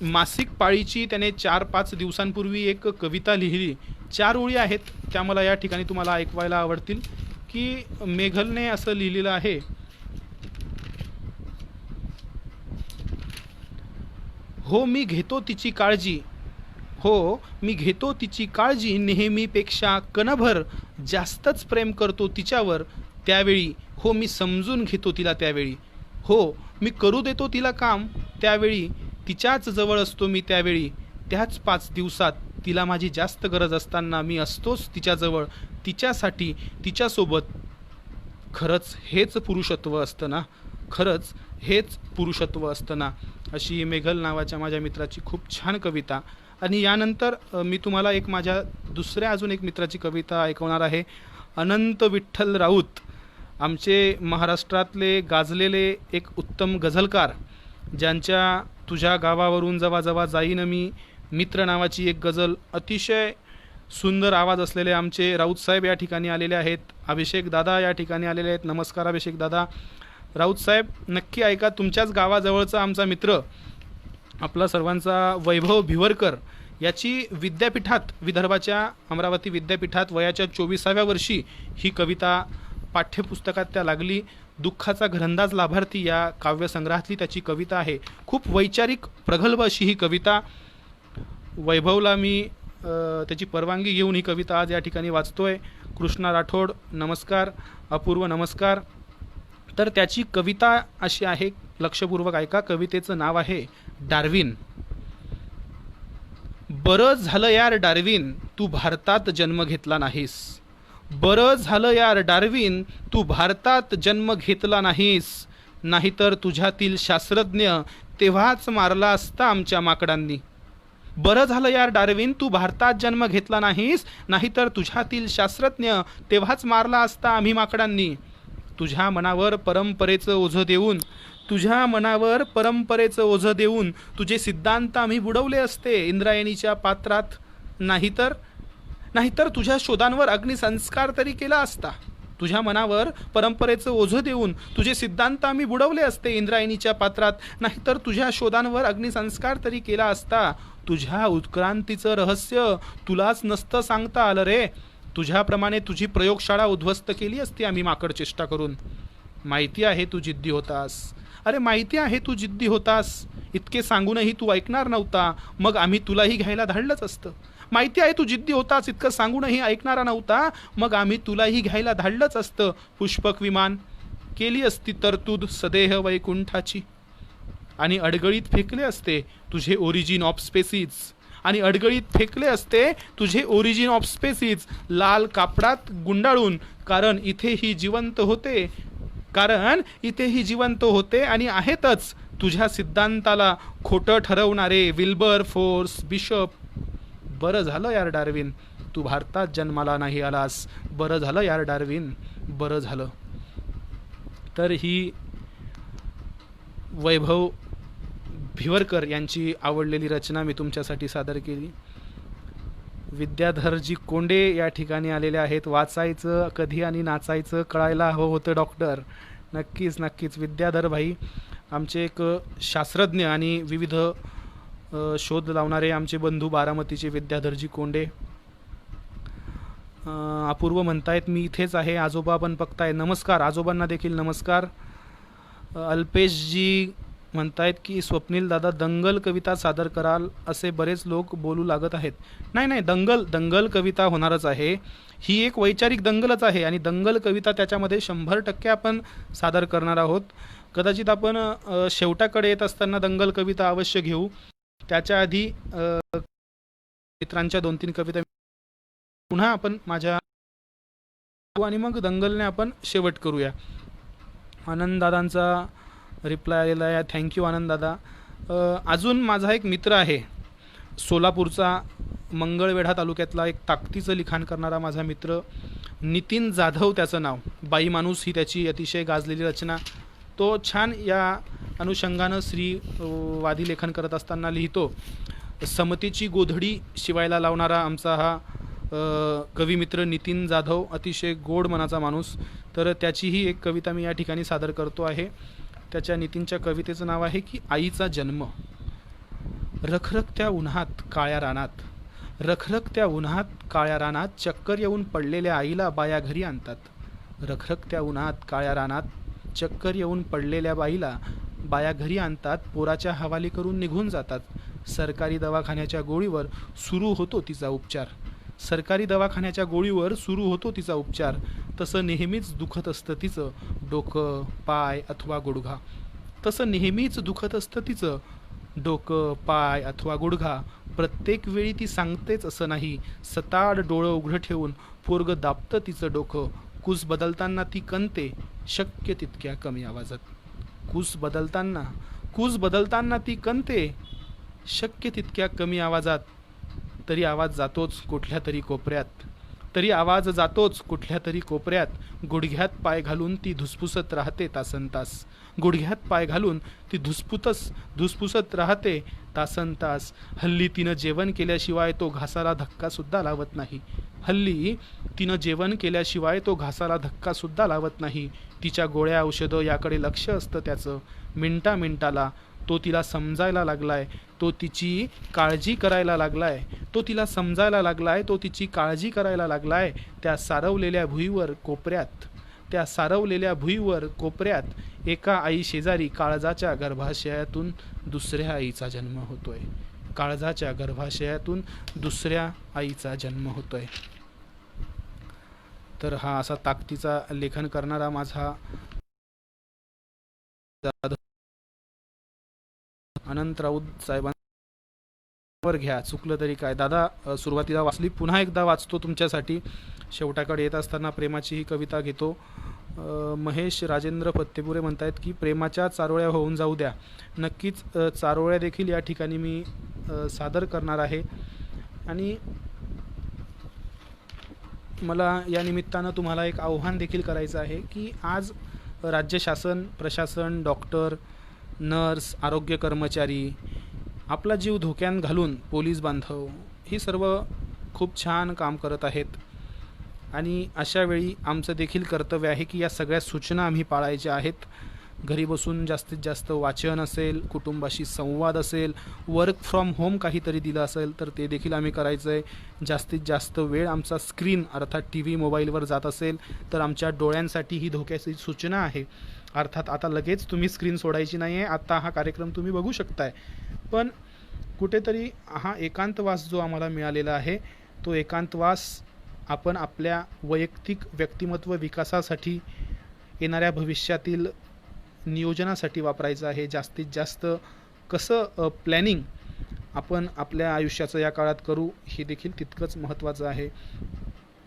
मासिक पाळीची त्याने 4-5 दिवसांपूर्वी एक कविता लिहिली. 4 ओळी आहेत, त्या मला या ठिकाणी तुम्हाला ऐकवायला आवडतील. की मेघलने असं लिहिलेलं आहे, हो मी घेतो तिची काळजी, हो मी घेतो तिची काळजी, नेहमीपेक्षा कणभर जास्तच प्रेम करतो तिच्यावर त्यावेळी, हो मी समजून घेतो तिला त्यावेळी, हो मी करू देतो तिला काम त्यावेळी, तिच्याच जवळ असतो मी त्यावेळी, त्याच 5 दिवसात तिला माझी जास्त गरज असताना मी असतोच तिच्याजवळ, तिच्यासाठी तिच्यासोबत. खरंच हेच पुरुषत्व असतं ना, खरंच हेच पुरुषत्व असतं ना. अशी मेघल नावाच्या माझ्या मित्राची खूप छान कविता. आणि यानंतर मी तुम्हाला एक माझ्या दुसऱ्या अजून एक मित्राची कविता ऐकवणार आहे. अनंत विठ्ठल राऊत, आमचे महाराष्ट्रातले गाजलेले एक उत्तम गझलकार, ज्यांच्या तुझ्या गावावरून जवा जवा जाईन मी मित्र नावाची एक गझल, अतिशय सुंदर आवाज असलेले आमचे राऊत साहेब या ठिकाणी आलेले आहेत. अभिषेक दादा या ठिकाणी आलेले आहेत. नमस्कार अभिषेक दादा. राऊत साहेब नक्की ऐका. तुमच्याच गावाजवळचा आमचा मित्र आपला सर्वांचा वैभव भिवरकर याची विद्यापीठात, विदर्भाच्या अमरावती विद्यापीठात वयाच्या 24व्या वर्षी ही कविता पाठ्यपुस्तकात त्या लागली. दुःखाचा घरंदाज लाभार्थी या काव्यसंग्रहातली त्याची कविता आहे. खूप वैचारिक प्रगल्भ अशी ही कविता. वैभवला मी त्याची परवानगी घेऊन ही कविता आज या ठिकाणी वाचतोय. कृष्णा राठोड नमस्कार. अपूर्व नमस्कार. तर त्याची कविता अशी आहे, लक्षपूर्वक ऐका. कवितेचं नाव आहे डार्विन. बरं झालं यार डार्विन तू भारतात जन्म घेतला नाहीस, बरं झालं यार डार्विन तू भारतात जन्म घेतला नाहीस, नाहीतर तुझ्यातील शास्त्रज्ञ तेव्हाच मारला असता आमच्या माकडांनी. बरं झालं यार डार्विन तू भारतात जन्म घेतला नाहीस, नाहीतर तुझ्यातील शास्त्रज्ञ तेव्हाच मारला असता आम्ही माकडांनी. तुझ्या मनावर परंपरेचं ओझं देऊन, तुझ्या मनावर परंपरेचं ओझं देऊन तुझे सिद्धांत आम्ही बुडवले असते इंद्रायणीच्या पात्रात, नाहीतर तुझ्या शोधांवर अग्निसंस्कार तरी केला असता. तुझ्या मनावर परंपरेचं ओझं देऊन तुझे सिद्धांत आम्ही बुडवले असते इंद्रायणीच्या पात्रात, नाहीतर तुझ्या शोधांवर अग्निसंस्कार तरी केला असता. तुझ्या उत्क्रांतीचं रहस्य तुलाच नसतं सांगता आलं रे, तुझ्याप्रमाणे तुझी प्रयोगशाळा उद्ध्वस्त केली असती आम्ही माकड चेष्टा करून. माहिती आहे तू जिद्दी होतास, अरे माहिती आहे तू जिद्दी होतास, इतके सांगूनही तू ऐकणार नव्हता, मग आम्ही तुलाही घ्यायला धाडलंच असतं. माहिती आहे तू जिद्दी होतास, इतकं सांगूनही ऐकणारा नव्हता, मग आम्ही तुलाही घ्यायला धाडलंच असतं. पुष्पक विमान केली असती तरतूद सदेह वैकुंठाची, आणि अडगळीत फेकले असते तुझे ओरिजिन ऑफ स्पेसिस, आणि अडगळीत फेकले असते तुझे ओरिजिन ऑफ स्पेसिस लाल कापडात गुंडाळून, कारण इथेही जिवंत होते, कारण इथेही जिवंत होते आणि आहेतच तुझ्या सिद्धांताला खोटं ठरवणारे विल्बर फोर्स बिशप. बरं झालं यार डार्विन तू भारतात जन्माला नाही आलास, बरं झालं यार डार्विन बरं झालं. तर ही वैभव भिवरकर यांची आवडलेली रचना मी तुमच्यासाठी सादर केली. विद्याधरजी कोंडे या ठिकाणी आलेले आहेत. वाचायचं कधी आणि नाचायचं कळायला हवं होतं डॉक्टर. नक्कीच नक्कीच विद्याधर भाई आमचे एक शास्त्रज्ञ आणि विविध शोध लावणारे आमचे बंधू बारामतीचे विद्याधरजी कोंडे. अपूर्व म्हणतायत मी इथेच आहे, आजोबा पण बघताय. नमस्कार आजोबांना देखील नमस्कार. अल्पेशजी म्हणतायत की स्वप्नील दादा दंगल कविता सादर कराल असे बरेच लोक बोलू लागत आहेत. नाही दंगल कविता होणारच आहे. ही एक वैचारिक दंगलच आहे आणि दंगल कविता त्याच्यामध्ये 100% आपण सादर करणार आहोत. कदाचित आपण शेवटाकडे येत असताना दंगल कविता अवश्य घेऊ. त्याच्या आधी मित्रांच्या 2-3 कविता पुन्हा आपण माझ्या आणि मग दंगलने आपण शेवट करूया. आनंददादांचा रिप्लाय आलेला आहे. थँक्यू आनंददादा. अजून माझा एक मित्र आहे सोलापूरचा, मंगळवेढा तालुक्यातला एक ताकदीचं लिखाण करणारा माझा मित्र नितीन जाधव त्याचं नाव. बाई माणूस ही त्याची अतिशय गाजलेली रचना. तो छान या अनुषंगानं वादी लेखन करत असताना लिहितो, समतेची गोधडी शिवायला लावणारा आमचा हा कविमित्र नितीन जाधव, अतिशय गोड मनाचा माणूस. तर त्याचीही एक कविता मी या ठिकाणी सादर करतो आहे. त्याच्या नितीनच्या कवितेचं नाव आहे की आईचा जन्म. रखरखत्या उन्हात काळ्या रानात, रखरखत्या उन्हात काळ्या रानात चक्कर येऊन पडलेल्या आईला बाया घरी आणतात. रखरखत्या उन्हात काळ्या रानात चक्कर येऊन पडलेल्या बाईला बाया घरी आणतात. पोराच्या हवाली करून निघून जातात. सरकारी दवाखान्याच्या गोळीवर सुरू होतो तिचा उपचार. सरकारी दवाखान्याच्या गोळीवर सुरू होतो तिचा उपचार. तसं नेहमीच दुखत असतं तिचं डोकं, पाय अथवा गुडघा. तसं नेहमीच दुखत असतं तिचं डोकं, पाय अथवा गुडघा. प्रत्येक वेळी ती सांगतेच असं नाही. सताड डोळं उघडं ठेवून पोरगं दाबतं तिचं डोकं. कूस बदलताना ती कणते शक्य तितक्या कमी आवाजात. कूस बदलताना ती कणते शक्य तितक्या कमी आवाजात. तरी आवाज जातोच कुठल्या तरी कोपऱ्यात. गुडघ्यात पाय घालून ती धुसफुसत राहते तासनतास. गुडघ्यात पाय घालून ती धुसफुसत राहते तासनतास. हल्ली तिनं जेवण केल्याशिवाय तो घासाला धक्का सुद्धा लावत नाही. तिच्या गोळ्या औषधं याकडे लक्ष असतं त्याचं मिनिटाला. तो तिला समजायला लागलाय, तो तिची काळजी करायला लागलाय. त्या सारवलेल्या भुईवर कोपऱ्यात एका आई शेजारी काळजाच्या गर्भाशयातून दुसऱ्या आईचा जन्म होतोय. तर हा असा ताकदीचा लेखन करणारा माझा अनंत राऊत साहेबांवर घ्या. चुकलं तरी काय दादा, सुरुवातीला वाचली, पुन्हा एकदा वाचतो तुमच्यासाठी. शेवटाकडे येत असताना प्रेमाची ही कविता घेतो. महेश राजेंद्र फत्तेपुरे म्हणतायत की प्रेमाच्या चारोळ्या होऊन जाऊ द्या. नक्कीच चारोळ्या देखील या ठिकाणी मी सादर करणार आहे. आणि मला या निमित्तानं तुम्हाला एक आव्हान देखील करायचं आहे की आज राज्य शासन, प्रशासन, डॉक्टर, नर्स, आरोग्य कर्मचारी आपला जीव धोक्यात घालून, पोलीस बांधव ही सर्व खूप छान काम करत आहेत. आणि अशा वेळी आमचं देखील कर्तव्य आहे की या सगळ्या सूचना आम्ही पाळायच्या आहेत. घरी बसून जास्तीत जास्त वाचन असेल, कुटुंबाशी संवाद असेल, वर्क फ्रॉम होम काहीतरी दिलं असेल तर ते देखील आम्ही करायचं आहे. जास्तीत जास्त वेळ आमचा स्क्रीन अर्थात TV, मोबाईलवर जात असेल तर आमच्या डोळ्यांसाठी ही धोक्याची सूचना आहे. अर्थात आता लगेच तुम्ही स्क्रीन सोडायची नाही आहे. आता हा कार्यक्रम तुम्ही बघू शकताय, पण कुठेतरी हा एकांतवास जो आम्हाला मिळालेला आहे तो एकांतवास आपण आपल्या वैयक्तिक व्यक्तिमत्व विकासासाठी, येणाऱ्या भविष्यातील नियोजनासाठी वापरायचं आहे. जास्तीत जास्त कसं प्लॅनिंग आपण आपल्या आयुष्याचं या काळात करू हे देखील तितकंच महत्त्वाचं आहे.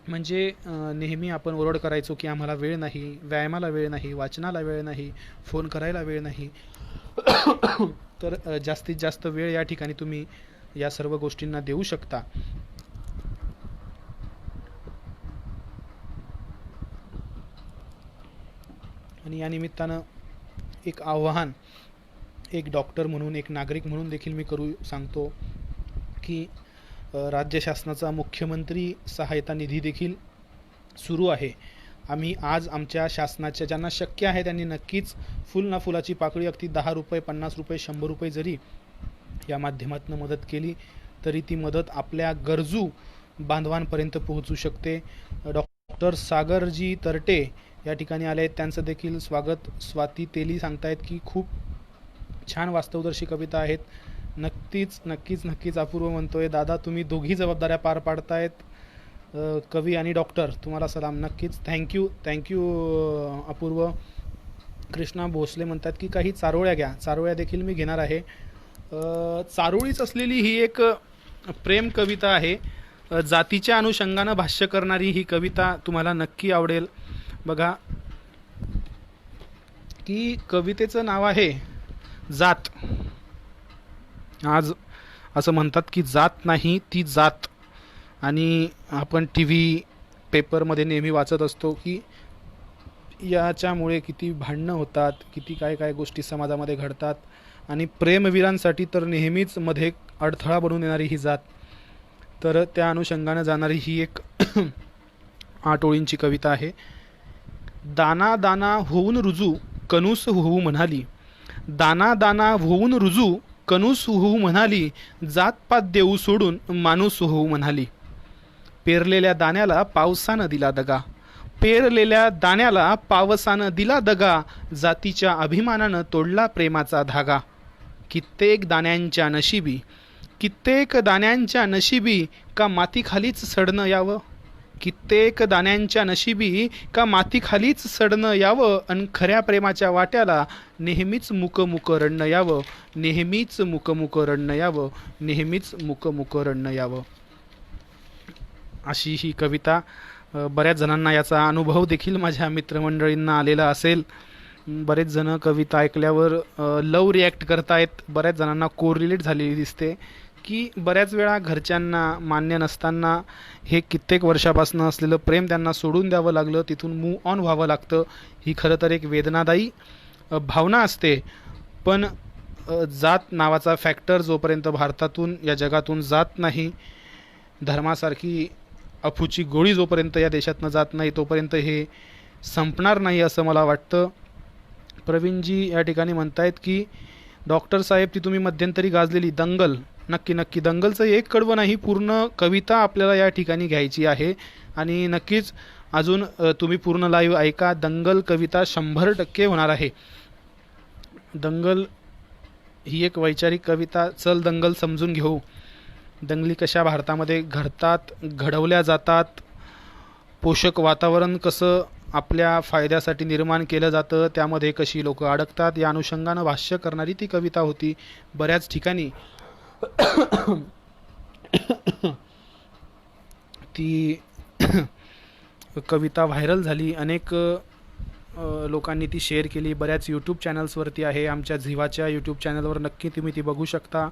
म्हणजे नेहमी आपण ओरड करायचो की आम्हाला वेळ नाही, व्यायामाला वेळ नाही, वाचनाला वेळ नाही, फोन करायला वेळ नाही. तर जास्तीत जास्त वेळ या ठिकाणी तुम्ही या सर्व गोष्टींना देऊ शकता. आणि या निमित्तानं एक आव्हान एक डॉक्टर म्हणून, एक नागरिक म्हणून देखील मी सांगतो की राज्य शासनाचा मुख्यमंत्री सहायता निधी देखील सुरू आहे. आम्ही आज आमच्या शासनाच्या ज्यांना शक्य आहे त्यांनी नक्कीच फुल ना फुलाची पाकळी अगदी 10 रुपये, 50 रुपये, 100 रुपये जरी या माध्यमातून मदत केली तरी ती मदत आपल्या गरजू बांधवांपर्यंत पोहोचू शकते. डॉक्टर सागरजी तरटे या ठिकाणी आले आहेत, त्यांचं देखील स्वागत. स्वाती तेली सांगतायत की खूप छान वास्तवदर्शी कविता आहेत. नक्कीच अपूर्व म्हणतोय दादा, तुम्ही दोघी जबाबदाऱ्या पार पाडतायत, कवी आणि डॉक्टर, तुम्हाला सलाम. नक्कीच थँक्यू अपूर्व. कृष्णा भोसले म्हणतात की काही चारोळ्या घ्या. चारोळ्या देखील मी घेणार आहे. चारोळीच असलेली ही एक प्रेम कविता आहे. जातीच्या अनुषंगानं भाष्य करणारी ही कविता तुम्हाला नक्की आवडेल. बघा की कवितेचं नाव आहे जात. आज असं म्हणतात की जात नाही ती जात. आणि आपण टी व्ही पेपरमध्ये नेहमी वाचत असतो की याच्यामुळे किती भांडणं होतात, किती काय काय गोष्टी समाजामध्ये घडतात. आणि प्रेमवीरांसाठी तर नेहमीच मध्ये अडथळा बनून येणारी ही जात. तर त्या अनुषंगानं जाणारी ही एक 8 ओळींची कविता आहे. दाना दाना होऊन रुजू कणूस होऊ म्हणाली, दाना दाना होऊन रुजू कणूस होऊ म्हणाली, जातपात देऊ सोडून माणूस होऊ म्हणाली. पेरलेल्या दाण्याला पावसानं दिला दगा, पेरलेल्या दाण्याला पावसानं दिला दगा, जातीच्या अभिमानानं तोडला प्रेमाचा धागा. कित्येक दाण्यांच्या नशिबी, कित्येक दाण्यांच्या नशिबी, का मातीखालीच सडणं यावं, कित्येक दाण्यांच्या नशिबी का मातीखालीच सडणं यावं, अन खऱ्या प्रेमाच्या वाट्याला नेहमीच मुक रडणं यावं, नेहमीच मुक रडणं यावं, नेहमीच मुक रडणं यावं. अशी ही कविता. बऱ्याच जणांना याचा अनुभव देखील माझ्या मित्रमंडळींना आलेला असेल. बरेच जण कविता ऐकल्यावर लव रिॲक्ट करतायत. बऱ्याच जणांना कोरिलेट झालेली दिसते की बऱ्याच वेळा घरच्यांना मान्य नसताना हे कित्येक वर्षापासून असलेलं प्रेम त्यांना सोडून द्यावं लागलं, तिथून मूव्ह ऑन व्हावं लागतं. ही खरं तर एक वेदनादायी भावना असते. पण जात नावाचा फॅक्टर जोपर्यंत भारतातून या जगातून जात नाही, धर्मासारखी अफूची गोळी जोपर्यंत या देशातनं जात नाही, तोपर्यंत हे संपणार नाही असं मला वाटतं. प्रवीणजी या ठिकाणी म्हणतायत की डॉक्टर साहेब ती तुम्ही मध्यंतरी गाजलेली दंगल, नक्की नक्की दंगलचं एक कडवं नाही, पूर्ण कविता आपल्याला या ठिकाणी घ्यायची आहे. आणि नक्कीच अजून तुम्ही पूर्ण लाईव्ह ऐका. दंगल कविता 100% होणार आहे. दंगल ही एक वैचारिक कविता. चल दंगल समजून घेऊ, दंगली कशा भारतामध्ये घडतात, घडवल्या जातात, पोषक वातावरण कसं आपल्या फायद्यासाठी निर्माण केलं जातं, त्यामध्ये कशी लोक अडकतात, या अनुषंगानं भाष्य करणारी ती कविता होती. बऱ्याच ठिकाणी ती कविता व्हायरल झाली. अनेक लोकांनी ती शेअर केली. बऱ्याच यूट्यूब चॅनल्सवरती आहे. आमच्या झिवाच्या यूट्यूब चॅनलवर नक्की तुम्ही ती बघू शकता.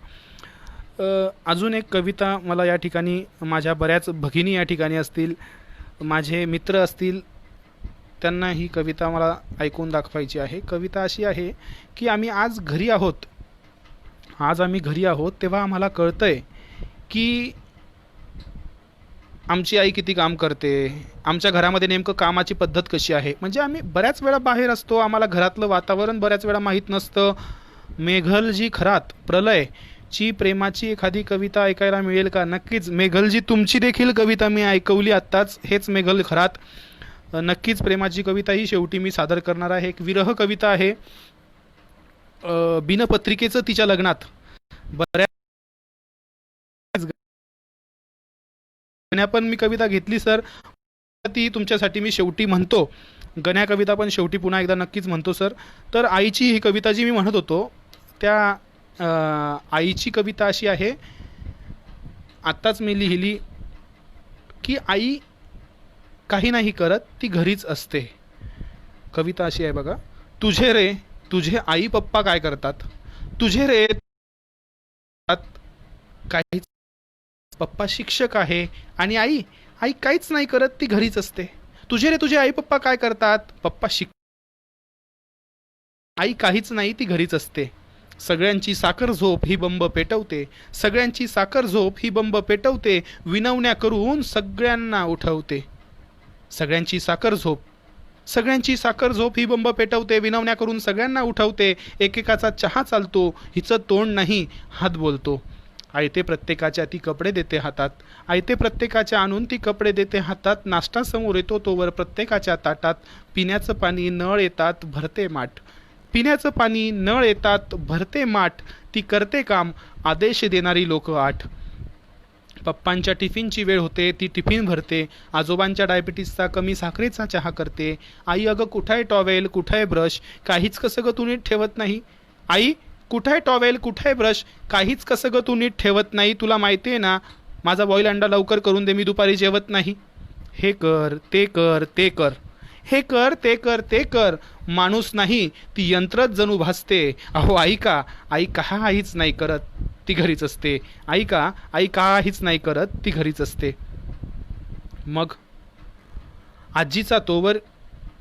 अजून एक कविता मला या ठिकाणी, माझ्या बऱ्याच भगिनी या ठिकाणी असतील, माझे मित्र असतील, त्यांना ही कविता मला ऐकून दाखवायची आहे. कविता अशी आहे की आम्ही आज घरी आहोत, आज आम्ही घरी आहोत तेव्हा आम्हाला कळतंय की आमची आई किती काम करते, आमच्या घरामध्ये नेमकं कामाची पद्धत कशी आहे. म्हणजे आम्ही बऱ्याच वेळा बाहेर असतो, आम्हाला घरातलं वातावरण बऱ्याच वेळा माहीत नसतं. मेघलजी खरात प्रलय ची प्रेमाची एखादी कविता ऐकायला मिळेल का? नक्कीच मेघलजी, तुमची देखील कविता मी ऐकवली आत्ताच. हेच मेघल खरात. नक्कीच प्रेमाची कविता ही शेवटी मी सादर करणार आहे. एक विरह कविता आहे. बिनपत्रिकेचं तिच्या लग्नात. बऱ्याच गण्या पण मी कविता घेतली सर, ती तुमच्यासाठी मी शेवटी म्हणतो. गण्या कविता पण शेवटी पुन्हा एकदा नक्कीच म्हणतो सर. तर आईची ही कविता जी मी म्हणत होतो, त्या आईची कविता अशी आहे, आत्ताच मी लिहिली की आई काही नाही करत, ती घरीच असते. कविता अशी आहे बघा. तुझे रे तुझे आई पप्पा काय करतात, तुझे रे काहीच, पप्पा शिक्षक आहे आणि आई आई काहीच नाही करत, ती घरीच असते. तुझे रे तुझे आई पप्पा काय करतात, पप्पा आई काहीच नाही, ती घरीच असते. सगळ्यांची साखर झोप ही बंब पेटवते, सगळ्यांची साखर झोप ही बंब पेटवते, विनवण्या करून सगळ्यांना उठवते. सगळ्यांची साखर झोप, सगळ्यांची साखर झोप ही बंब पेटवते, विनवण्या करून सगळ्यांना उठवते. एकेकाचा चहा चालतो, हिचं तोंड नाही हात बोलतो. आयते प्रत्येकाच्या ती कपडे देते हातात, आयते प्रत्येकाच्या आणून ती कपडे देते हातात. नाश्ता समोर येतो तोवर प्रत्येकाच्या ताटात, पिण्याचं पाणी नळ येतात भरते माठ, पिण्याचं पाणी नळ येतात भरते माठ. ती करते काम, आदेश देणारी लोक 8. पप्पांच्या टिफिनची वेळ होते, ती टिफिन भरते. आजोबांच्या डायबिटीसचा कमी साखरेचा चहा करते. आई अगं कुठाय टॉवेल कुठाय ब्रश, काहीच कसं ग तू नीट ठेवत नाही. आई कुठाय टॉवेल कुठाय ब्रश, काहीच कसं ग तू नीट ठेवत नाही. तुला माहिती आहे ना माझा बॉईल अंडा लवकर करून दे, मी दुपारी जेवत नाही. हे कर ते कर ते कर, हे कर ते कर ते कर. माणूस नाही ती यंत्रच जणू भासते. अहो आई का, आई काहीच नाही करत, ती घरीच असते. आई का, आई काहीच नाही करत, ती घरीच असते. मग आजीचा तोवर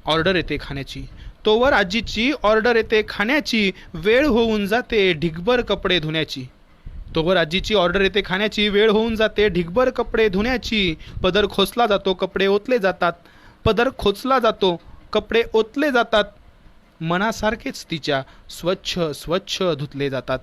ऑर्डर येते खाण्याची, तोवर आजीची ऑर्डर येते खाण्याची. वेळ होऊन जाते ढिगभर कपडे धुण्याची, तोवर आजीची ऑर्डर येते खाण्याची. वेळ होऊन जाते ढिगभर कपडे धुण्याची. पदर खोचला जातो कपडे ओतले जातात, पदर खोचला जातो कपडे ओतले जातात. मनासारखेच तिच्या स्वच्छ स्वच्छ धुतले जातात.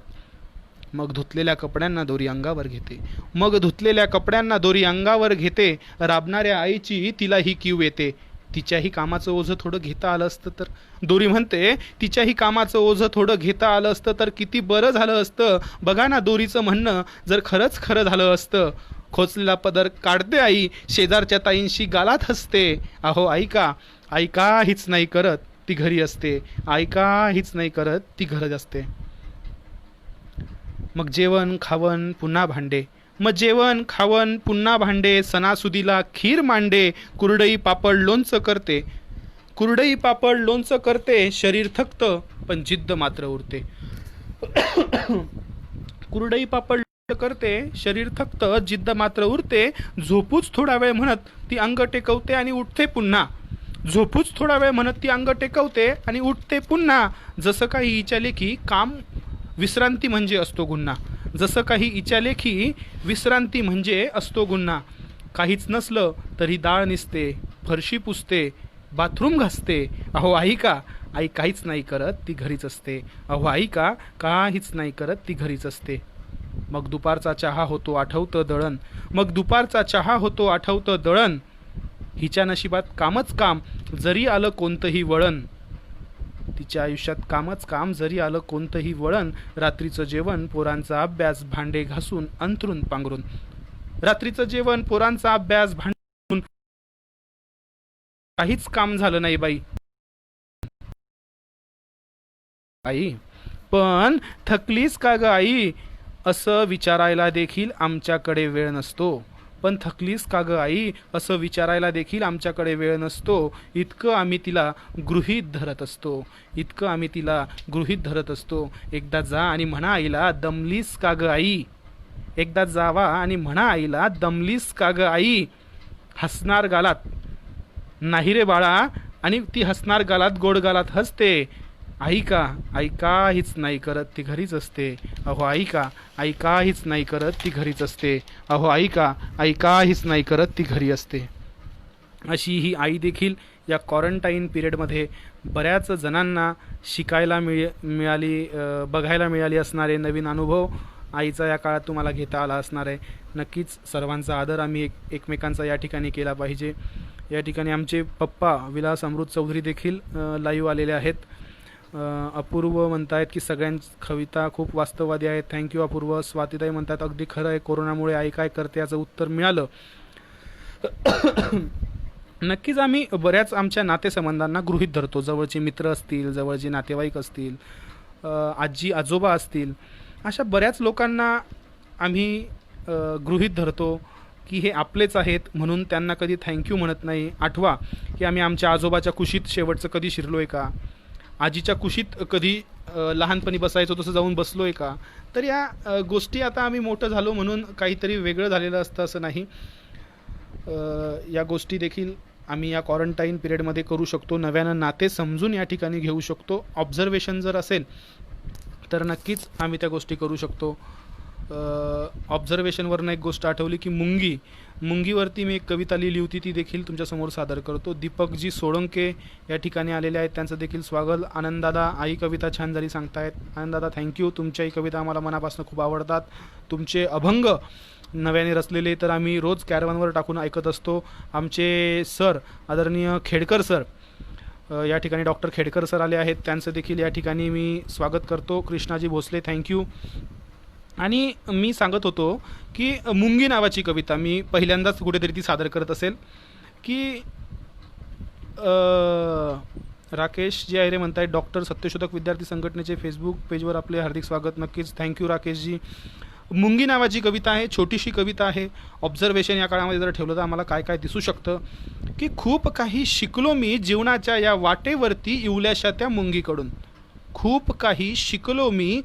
मग धुतलेल्या कपड्यांना दोरी अंगावर घेते, मग धुतलेल्या कपड्यांना दोरी अंगावर घेते. राबणाऱ्या आईची तिलाही कीव येते. तिच्याही कामाचं ओझं थोडं घेता आलं असतं तर, दोरी म्हणते तिच्याही कामाचं ओझं थोडं घेता आलं असतं तर किती बरं झालं असतं. बघा ना दोरीचं म्हणणं जर खरंच खरं झालं असतं. खोचलेला पदर काढते आई, शेजारच्या ताईंशी गालात हसते. अहो आई का, आई काहीच नाही करत, ती घरी असते. आई काहीच नाही करत, ती घरच असते. मग जेवण खावण पुन्हा भांडे, मग जेवण खावण पुन्हा भांडे. सणासुदीला खीर मांडे, कुरडई पापड लोणचं करते, कुरडई पापड लोणचं करते. शरीर थकतं पण जिद्द मात्र उरते. कुरडई पापड करते, शरीर थकतं जिद्द मात्र उरते. झोपूच थोडा वेळ म्हणत ती अंग टेकवते आणि उठते पुन्हा, झोपूच थोडा वेळ म्हणत ती अंग टेकवते आणि उठते पुन्हा. जसं काही हिच्या लेखी काम विश्रांती म्हणजे असतो गुन्हा, जसं काही हिच्या लेखी विश्रांती म्हणजे असतो गुन्हा. काहीच नसलं तरी डाळ निसते, फरशी पुसते, बाथरूम घासते. अहो आई का, आई काहीच नाही करत, ती घरीच असते. अहो आई का, काहीच नाही करत, ती घरीच असते. मग दुपारचा चहा होतो आठवतं दळण, मग दुपारचा चहा होतो आठवतं दळण. हिच्या नशिबात कामच काम जरी आलं कोणतंही वळण, तिच्या आयुष्यात कामच काम जरी आलं कोणतंही वळण. रात्रीचं जेवण पोरांचा अभ्यास, भांडे घासून अंथरून पांघरून, रात्रीचं जेवण पोरांचा अभ्यास भांडून. काहीच काम झालं नाही बाई आई, पण थकलीस का ग आई, असं विचारायला देखील आमच्याकडे वेळ नसतो. पण थकलीस का ग आई, असं विचारायला देखील आमच्याकडे वेळ नसतो. इतकं आम्ही तिला गृहीत धरत असतो, इतकं आम्ही तिला गृहीत धरत असतो. एकदा जा आणि म्हणा आईला, दमलीस का ग आई, एकदा जावा आणि म्हणा आईला, दमलीस का ग आई. हसणार गालात नाही रे बाळा, आणि ती हसणार गालात गोड गालात हसते. आई का, आई काहीच नाही करत, ती घरीच असते. अहो आई का, आई काहीच नाही करत, ती घरीच असते. अहो आई का, आई काहीच नाही करत, ती घरी असते. अशी ही आई देखील या क्वारंटाईन पिरियडमध्ये बऱ्याच जणांना शिकायला मिळाली, बघायला मिळाली असणारे नवीन अनुभव आईचा या काळात तुम्हाला घेता आला असणार आहे. नक्कीच सर्वांचा आदर आम्ही एकमेकांचा या ठिकाणी केला पाहिजे. या ठिकाणी आमचे पप्पा विलास अमृत चौधरी देखील लाईव्ह आलेले आहेत. अपूर्व म्हणतायत की सगळ्यांची कविता खूप वास्तववादी आहेत. थँक्यू अपूर्व. स्वातीताई म्हणतात अगदी खरं आहे, कोरोनामुळे आई काय करते याचं उत्तर मिळालं. नक्कीच आम्ही बऱ्याच आमच्या नातेसंबंधांना गृहीत धरतो. जवळचे मित्र असतील, जवळचे नातेवाईक असतील, आजी आजोबा असतील, अशा बऱ्याच लोकांना आम्ही गृहीत धरतो की हे आपलेच आहेत, म्हणून त्यांना कधी थँक्यू म्हणत नाही. आठवा की आम्ही आमच्या आजोबाच्या कुशीत शेवटचं कधी शिरलो आहे का, आजीच्या कुशीत कधी लहानपणी बसायचो तसं जाऊन बसलो आहे का. तर या गोष्टी आता आम्ही मोठं झालो म्हणून काहीतरी वेगळं झालेलं असतं असं नाही. या गोष्टी देखील आम्ही या क्वारंटाईन पिरियडमध्ये करू शकतो. नव्यानं नाते समजून या ठिकाणी घेऊ शकतो. ऑब्झर्वेशन जर असेल तर नक्कीच आम्ही त्या गोष्टी करू शकतो. ऑब्झर्वेशनवरनं एक गोष्ट आठवली की मुंगीवरती मी एक कविता लिहिली होती, ती देखील तुमच्यासमोर सादर करतो. दीपकजी सोळंके या ठिकाणी आलेले आहेत, त्यांचं देखील स्वागत. आनंददादा, आई कविता छान झाली सांगतायत. आनंददादा थँक्यू. तुमच्याही कविता आम्हाला मनापासून खूप आवडतात. तुमचे अभंग नव्याने रचलेले तर आम्ही रोज कॅरवनवर टाकून ऐकत असतो. आमचे सर आदरणीय खेडकर सर या ठिकाणी डॉक्टर खेडकर सर आले आहेत, त्यांचं देखील या ठिकाणी मी स्वागत करतो. कृष्णाजी भोसले थँक्यू. आणि मी सांगत होतो की मुंगी नावाची कविता मी पहिल्यांदाच कुठेतरी ती सादर करत असेल की राकेश जी आयरे म्हणतायत डॉक्टर सत्यशोधक विद्यार्थी संघटनेचे फेसबुक पेजवर आपले हार्दिक स्वागत. नक्कीच थँक्यू राकेशजी. मुंगी नावाची कविता आहे, छोटीशी कविता आहे. ऑब्झर्वेशन या काळामध्ये जर ठेवलं तर आम्हाला काय काय दिसू शकतं की खूप काही शिकलो मी जीवनाच्या या वाटेवरती इवल्याशा त्या मुंगीकडून. खूप काही शिकलो मी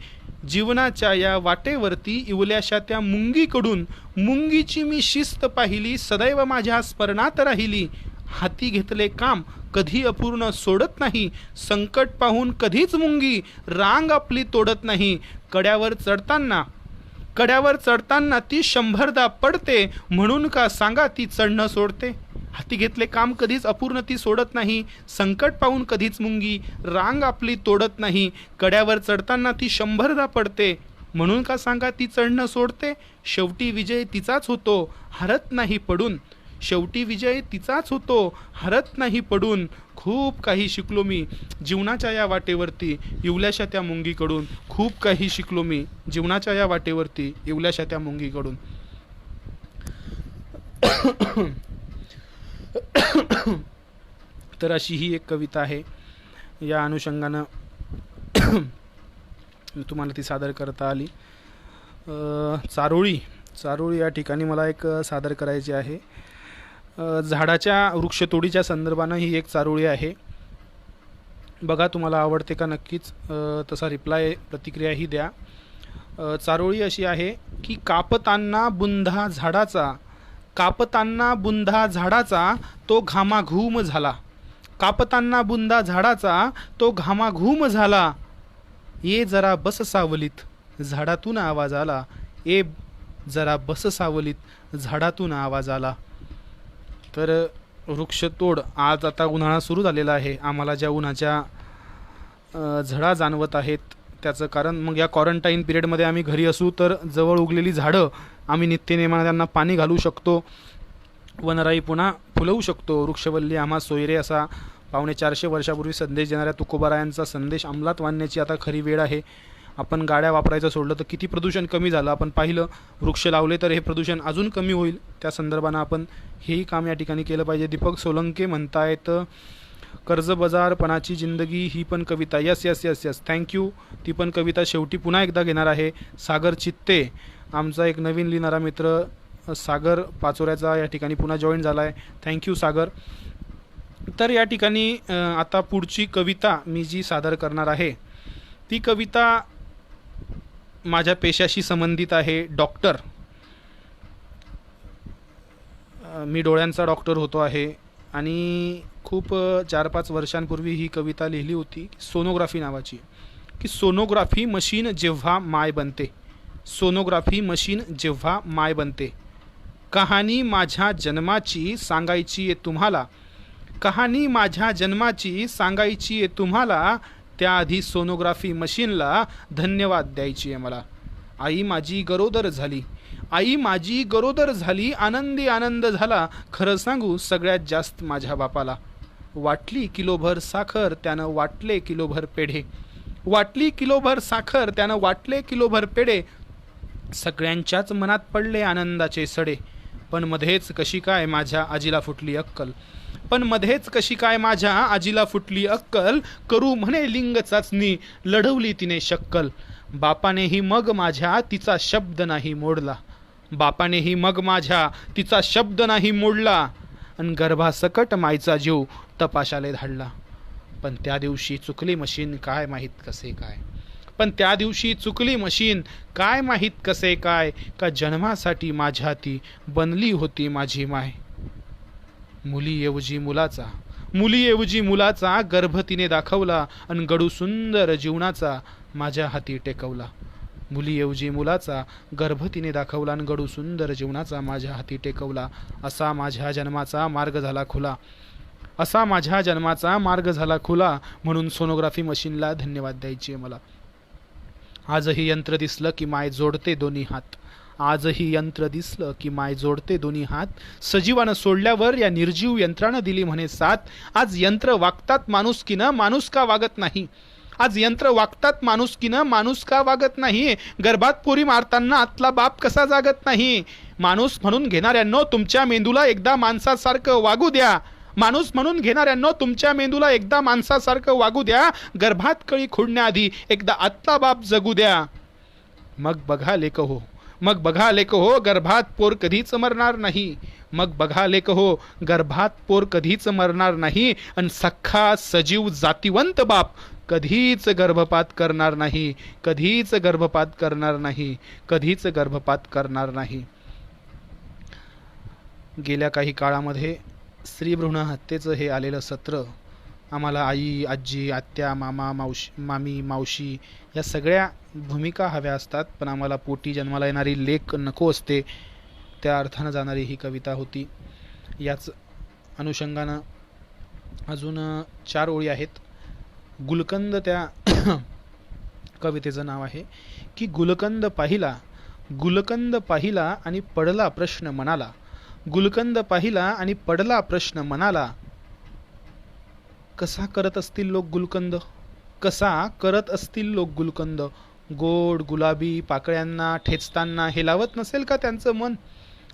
जीवनाच्या या वाटेवरती इवल्याशा त्या मुंगीकडून. मुंगीची मी शिस्त पाहिली सदैव माझ्या स्मरणात राहिली. हाती घेतले काम कधी अपूर्ण सोडत नाही. संकट पाहून कधीच मुंगी रांग आपली तोडत नाही. कड्यावर चढताना ती 100दा पडते. म्हणून का सांगा ती चढणं सोडते. हाती घेतले काम कधीच अपूर्ण ती सोडत नाही. संकट पाहून कधीच मुंगी रांग आपली तोडत नाही. कड्यावर चढताना ती 100दा पडते. म्हणून का सांगा ती चढणं सोडते. शेवटी विजय तिचाच होतो हरत नाही पडून. शेवटी विजय तिचाच होतो हरत नाही पडून. खूप काही शिकलो मी जीवनाच्या या वाटेवरती इवल्याशा त्या मुंगीकडून. खूप काही शिकलो मी जीवनाच्या या वाटेवरती इवल्याशा त्या मुंगीकडून. तर अशी ही एक कविता आहे. या अनुषंगानं तुम्हाला ती सादर करता आली. चारोळी या ठिकाणी मला एक सादर करायची आहे. झाडाच्या वृक्षतोडीच्या संदर्भानं ही एक चारोळी आहे. बघा तुम्हाला आवडते का नक्कीच तसा रिप्लाय प्रतिक्रियाही द्या. चारोळी अशी आहे की कापताना बुंधा झाडाचा तो घामाघूम झाला. कापताना बुंदा झाडाचा तो घामाघूम झाला. ये जरा बस सावलीत झाडातून आवाज आला. ये जरा बस सावलीत झाडातून आवाज आला. तर वृक्षतोड आज आता उन्हाळा सुरू झालेला आहे. आम्हाला ज्या उन्हाच्या झळा जाणवत आहेत त्याचं कारण मग या क्वारंटाईन पिरियडमध्ये आम्ही घरी असू तर जवळ उगलेली झाडं आम्ही नित्यनेमानं त्यांना पाणी घालू शकतो. वनराई पुन्हा फुलवू शकतो. वृक्षवल्ली आम्हा सोयरे असा 450 वर्षापूर्वी संदेश देणाऱ्या तुकोबारायांचा संदेश अंमलात आणण्याची आता खरी वेळ आहे. आपण गाड्या वापरायचं सोडलं तर किती प्रदूषण कमी झालं आपण पाहिलं. वृक्ष लावले तर हे प्रदूषण अजून कमी होईल. त्या संदर्भानं आपण हेही काम या ठिकाणी केलं पाहिजे. दीपक सोलंके म्हणतायत कर्जबाजारपणाची जिंदगी ही पण कविता. Yes thank you. ती पण कविता शेवटी पुन्हा एकदा घेणार आहे. सागर चित्ते आमचा एक नवीन लिहिणारा मित्र सागर पाचोऱ्याचा या ठिकाणी पुन्हा जॉईन झाला आहे. थँक्यू सागर. तर या ठिकाणी आता पुढची कविता मी जी सादर करणार आहे ती कविता माझ्या पेशाशी संबंधित आहे. डॉक्टर. मी डोळ्यांचा डॉक्टर होतो आहे आणि खूप 4-5 वर्षांपूर्वी ही कविता लिहिली होती सोनोग्राफी नावाची. की सोनोग्राफी मशीन जेव्हा माय बनते. सोनोग्राफी मशीन जेव्हा माय बनते. कहाणी माझ्या जन्माची सांगायची आहे तुम्हाला. कहाणी माझ्या जन्माची सांगायची आहे तुम्हाला. त्याआधी सोनोग्राफी मशीनला धन्यवाद द्यायची आहे मला. आई माझी गरोदर झाली. आनंदी आनंद झाला. खरं सांगू सगळ्यात जास्त माझ्या बापाला. वाटली किलोभर साखर त्यानं वाटले किलोभर पेढे. वाटली किलोभर साखर त्यानं वाटले किलोभर पेढे. सगळ्यांच्याच मनात पडले आनंदाचे सडे. पण मध्येच कशी काय माझ्या आजीला फुटली अक्कल. करू म्हणे लिंग चाचणी लढवली तिने शक्कल. बापानेही मग माझ्या तिचा शब्द नाही मोडला. अन गर्भासकट मायचा जीव तपाशाले धाडला. पण त्या दिवशी चुकली मशीन काय माहीत कसे काय. का जन्मासाठी माझ्या ती बनली होती माझी माय. मुलीऐवजी मुलाचा गर्भ तिने दाखवला. अन गडू सुंदर जीवनाचा माझ्या हाती टेकवला. मुलीऐवजी मुलाचा गर्भ तिने दाखवला अन गडू सुंदर जीवनाचा माझ्या हाती टेकवला. असा माझ्या जन्माचा मार्ग झाला खुला. म्हणून सोनोग्राफी मशीनला धन्यवाद द्यायची आहे मला. आजही यंत्र दिसलं की माय जोडते दोन्ही हात. सजीवानं सोडल्यावर या निर्जीव यंत्रानं दिली म्हणे साथ. आज यंत्र वागतात माणुसकीनं माणूस का वागत नाही. गर्भात पोरी मारताना आतला बाप कसा जागत नाही. माणूस म्हणून घेणाऱ्यांनो तुमच्या मेंदूला एकदा माणसासारखं वागू द्या. गर्भात कळी खुडण्याआधी एकदा आतला बाप जगू द्या. मग बघा लेक हो मग बघा लेक हो गर्भात पोर कधीच मरणार नाही. मग बघा लेक हो गर्भात पोर कधीच मरणार नाही. आणि सख्खा सजीव जातिवंत बाप कधीच गर्भपात करणार नाही. कधीच गर्भपात करणार नाही. कधीच गर्भपात करणार नाही. गेल्या काही काळामध्ये स्त्रीभ्रूण हत्येचं हे आलेलं सत्र आम्हाला आई, आजी, आत्या, मामा, मामी, मावशी या सगळ्या भूमिका हव्या असतात, पण आम्हाला पोटी जन्माला येणारी लेक नको असते. त्या अर्थानं जाणारी ही कविता होती. याच अनुषंगानं अजून 4 ओळी आहेत. गुलकंद त्या कवितेचं नाव आहे की गुलकंद पाहिला आणि पडला प्रश्न मनाला. गुलकंद पाहिला आणि पडला प्रश्न मनाला. कसा करत असतील लोक गुलकंद, कसा करत असतील लोक गुलकंद. गोड गुलाबी पाकळ्यांना ठेचताना हेलावत नसेल का त्यांचं मन.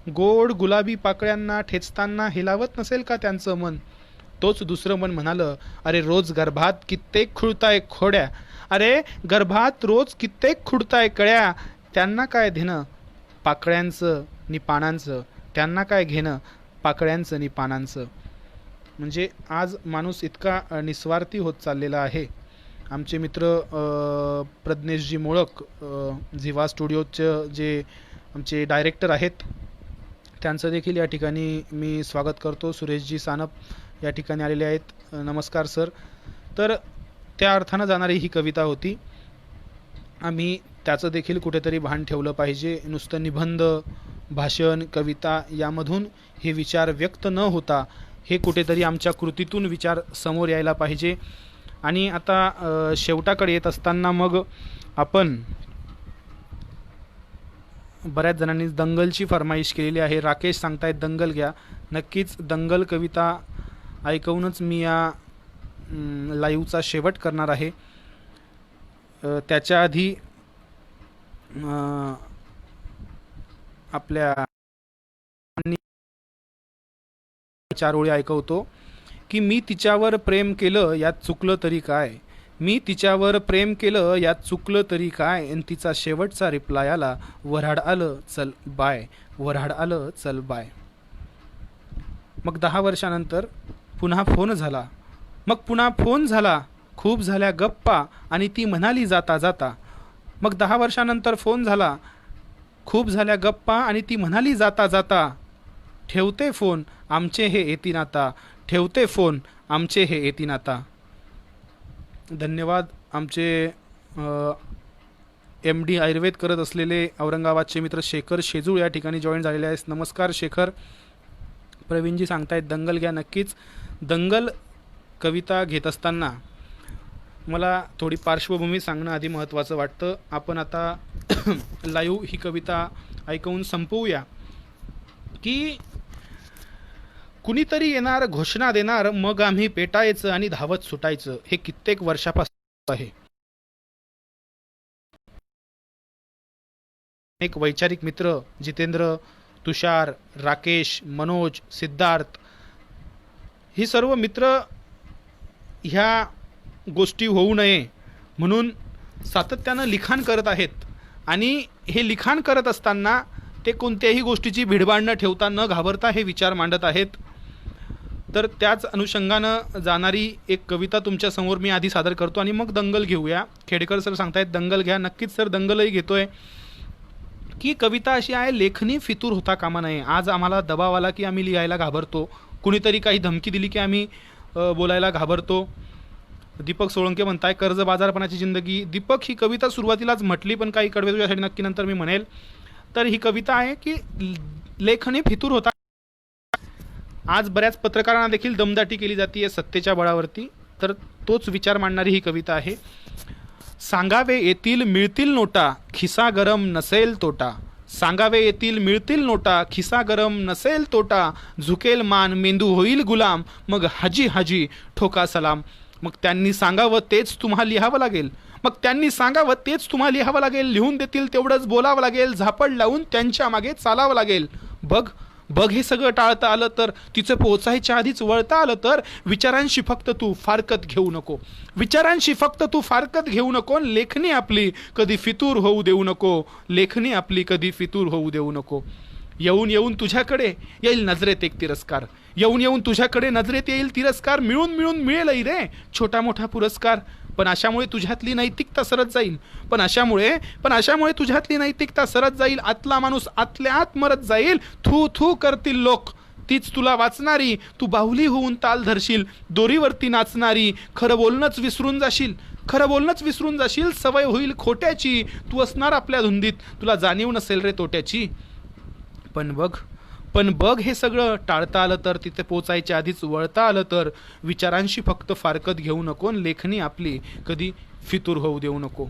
गोड गुलाबी पाकळ्यांना ठेचताना हेलावत नसेल का त्यांचं मन. तोच दुसरं मन म्हणालं, अरे रोज गर्भात कित्येक खुळताय खोड्या. अरे गर्भात रोज कित्येक खुडताय कळ्या. त्यांना काय घेणं पाकळ्यांचं नि पानांचं. त्यांना काय घेणं पाकळ्यांचं नि पानांचं. म्हणजे आज माणूस इतका निस्वार्थी होत चाललेला आहे. आमचे मित्र प्रज्ञेशजी मोळक झिवा स्टुडिओचे जे आमचे डायरेक्टर आहेत त्यांचं देखील या ठिकाणी मी स्वागत करतो. सुरेशजी सानप या ठिकाणी आलेले आहेत. नमस्कार सर. तर त्या अर्थानं जाणारी ही कविता होती. आम्ही त्याचं देखील कुठेतरी भान ठेवलं पाहिजे. नुसतं निबंध, भाषण, कविता यामधून हे विचार व्यक्त न होता हे कुठेतरी आमच्या कृतीतून विचार समोर यायला पाहिजे. आणि आता शेवटाकडे येत असताना मग आपण बऱ्याच जणांनी दंगलची फरमाईश केलेली आहे. राकेश सांगतायत दंगल घ्या. नक्कीच दंगल कविता ऐकवूनच मी या लाईव्हचा शेवट करणार आहे. त्याच्या आधी आपल्या 4 ओळी ऐकवतो की मी तिच्यावर प्रेम केलं यात चुकलं तरी काय. मी तिच्यावर प्रेम केलं यात चुकलं तरी काय. आणि तिचा शेवटचा रिप्लाय आला, वऱ्हाड आलं चल बाय. वऱ्हाड आलं चल बाय. मग 10 वर्षानंतर पुन्हा फोन झाला. मग पुन्हा फोन झाला. खूप झाल्या गप्पा आणि ती म्हणाली जाता जाता. मग 10 वर्षानंतर फोन झाला. खूप झाल्या गप्पा आणि ती म्हणाली जाता जाता. ठेवते फोन आमचे हे येतीन आता. ठेवते फोन आमचे हे येतीन आता. धन्यवाद. आमचे MD आयुर्वेद करत असलेले औरंगाबादचे मित्र शेखर शेजूळ या ठिकाणी जॉईन झालेले आहेत. नमस्कार शेखर. प्रवीणजी सांगतायत दंगल घ्या. नक्कीच दंगल कविता घेत असताना मला थोडी पार्श्वभूमी सांगणं आधी महत्त्वाचं वाटतं. आपण आता लाईव्ह ही कविता ऐकवून संपवूया. की कुणीतरी येणार, घोषणा देणार, मग आम्ही पेटायचं आणि धावत सुटायचं. हे कित्येक वर्षापासून आहे. एक वैचारिक मित्र जितेंद्र, तुषार, राकेश, मनोज, सिद्धार्थ ही सर्व मित्र ह्या गोष्टी होऊ नये म्हणून सातत्यानं लिखाण करत आहेत. आणि हे लिखाण करत असताना ते कोणत्याही गोष्टीची भिडबाड न ठेवता, न घाबरता हे विचार मांडत आहेत. तर त्याच अनुषंगानं जाणारी एक कविता तुमच्यासमोर मी आधी सादर करतो आणि मग दंगल घेऊया. खेडकर सर सांगतायत दंगल घ्या. नक्कीच सर दंगलही घेतोय. की कविता अशी आहे, लेखनी फितूर होता कामा नये. आज आम्हाला दबाव आला की आम्ही लिहायला घाबरतो. कुणीतरी काही धमकी दिली की आम्ही बोलायला घाबरतो. दीपक सोळंके म्हणताय कर्जबाजारपणाची जिंदगी. दीपक ही कविता सुरुवातीलाच म्हटली, पण काही कडवे तुझ्यासाठी नक्की नंतर मी म्हणेल. तर ही कविता आहे की लेखनी फितूर होता. आज बऱ्याच पत्रकारांना देखील दमदाटी केली जाते सत्तेच्या बळावरती. तर तोच विचार मांडणारी ही कविता आहे. सांगावे येतील मिळतील नोटा, खिसा गरम नसेल तोटा. सांगावे येतील मिळतील नोटा, खिसा गरम नसेल तोटा. झुकेल मान मेंदू होईल गुलाम, मग हाजी हाजी ठोका सलाम. मग त्यांनी सांगावं तेच तुम्हाला लिहावं लागेल. मग त्यांनी सांगावं तेच तुम्हाला लिहावं लागेल. लिहून देतील तेवढंच बोलावं लागेल. झापड लावून त्यांच्या मागे चालावं लागेल. बघ बघ हे सगळं टाळता आलं तर, तिचं पोचायच्या आधीच वळता आलं तर, विचारांशी फक्त तू फारकत घेऊ नको, विचारांशी फक्त तू फारकत घेऊ नको. लेखणी आपली कधी फितूर होऊ देऊ नको, लेखणी आपली कधी फितूर होऊ देऊ नको. येऊन येऊन तुझ्याकडे येईल नजरेत एक तिरस्कार, येऊन येऊन तुझ्याकडे नजरेत येईल तिरस्कार, मिळून मिळून मिळेलही रे छोटा मोठा पुरस्कार. पण अशामुळे तुझ्यातली नैतिकता सरत जाईल, पण अशामुळे तुझ्यातली नैतिकता सरत जाईल. आतला माणूस आतल्या आत मरत जाईल. थू थू करतील लोक, तीच तुला वाचणारी. तू बाहुली होऊन ताल धरशील, दोरीवरती नाचणारी. खरं बोलणंच विसरून जाशील, खरं बोलणंच विसरून जाशील. सवय होईल खोट्याची, तू असणार आपल्या धुंदीत, तुला जाणीव नसेल रे तोट्याची. पण बघ हे सगळं टाळता आलं तर, तिथे पोचायच्या आधीच वळता आलं तर, विचारांशी फक्त फारकत घेऊ नको, लेखणी आपली कधी फितूर होऊ देऊ नको.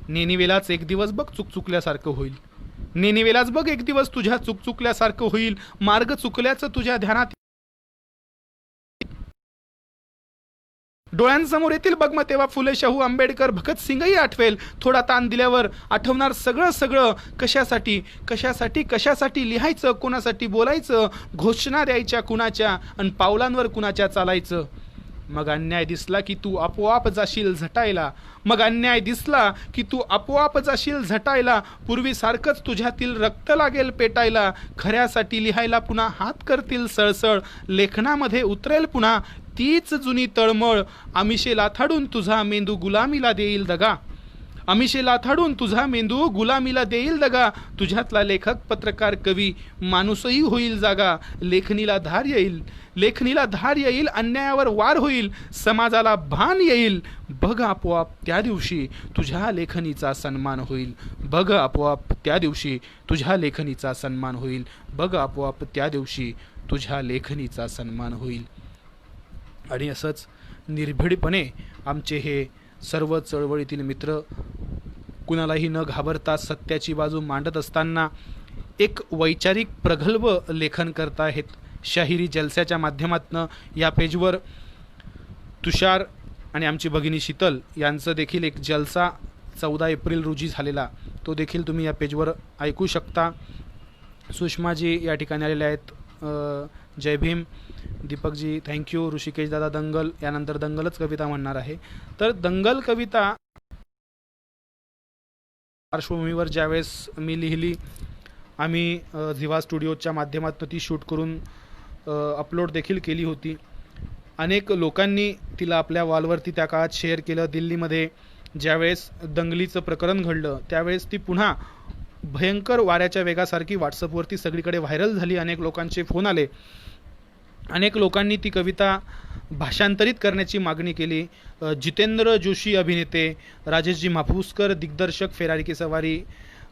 नेनिवेलाच एक दिवस बघ चुकचुकल्यासारखं होईल, नेनिवेलाच बघ एक दिवस तुझ्या चुकचुकल्यासारखं होईल. मार्ग चुकल्याचं तुझ्या ध्यानात डोळ्यांसमोर येतील बघ मग तेव्हा फुले, शाहू, आंबेडकर, भगतसिंगही आठवेल. थोडा ताण दिल्यावर आठवणार सगळं सगळं. कशासाठी कशासाठी कशासाठी लिहायचं, कोणासाठी बोलायचं, घोषणा द्यायच्या कुणाच्या आणि पावलांवर कुणाच्या चालायचं. मग अन्याय दिसला की तू आपोआप जाशील झटायला, मग अन्याय दिसला की तू आपोआप जाशील झटायला. पूर्वीसारखंच तुझ्यातील रक्त लागेल पेटायला. खऱ्यासाठी लिहायला पुन्हा हात करतील सळसळ, लेखनामध्ये उतरेल पुन्हा तीच जुनी तळमळ. आमिषे लाथाडून तुझा मेंदू गुलामीला देईल दगा, आमिषे लाथाडून तुझा मेंदू गुलामीला देईल दगा. तुझ्यातला लेखक, पत्रकार, कवी, माणूसही होईल जागा. लेखणीला धार येईल, लेखणीला धार येईल, अन्यायावर वार होईल, समाजाला भान येईल. बघ आपोआप त्या दिवशी तुझ्या लेखणीचा सन्मान होईल, बघ आपोआप त्या दिवशी तुझ्या लेखणीचा सन्मान होईल, बघ आपोआप त्या दिवशी तुझ्या लेखणीचा सन्मान होईल. आणि असंच निर्भीडपणे आमचे हे सर्व चळवळीतील मित्र कुणालाही न घाबरता सत्याची बाजू मांडत असताना एक वैचारिक प्रगल्भ लेखन करत आहेत. शाहिरी जलस्याच्या माध्यमातून या पेजवर तुषार आणि आमची भगिनी शीतल यांचं देखील एक जलसा 14 एप्रिल रोजी झालेला, तो देखील तुम्ही या पेजवर ऐकू शकता. सुषमाजी या ठिकाणी आलेले आहेत. जय भीम. दीपकजी थँक्यू. ऋषिकेश दादा दंगल, यानंतर दंगलच कविता म्हणणार आहे. तर दंगल कविता पार्श्वभूमीवर ज्यावेळेस मी लिहिली, आम्ही झिवा स्टुडिओच्या माध्यमातून ती शूट करून अपलोड देखील केली होती. अनेक लोकांनी तिला आपल्या वॉलवरती त्या काळात शेअर केलं. दिल्लीमध्ये ज्यावेळेस दंगलीचं प्रकरण घडलं त्यावेळेस ती पुन्हा भयंकर वाऱ्याच्या वेगासारखी व्हॉट्सअपवरती सगळीकडे व्हायरल झाली. अनेक लोकांचे फोन आले, अनेक लोकांनी ती कविता भाषांतरित करण्याची मागणी केली. जितेंद्र जोशी अभिनेते, राजेशजी माफुसकर दिग्दर्शक फेरारी की सवारी,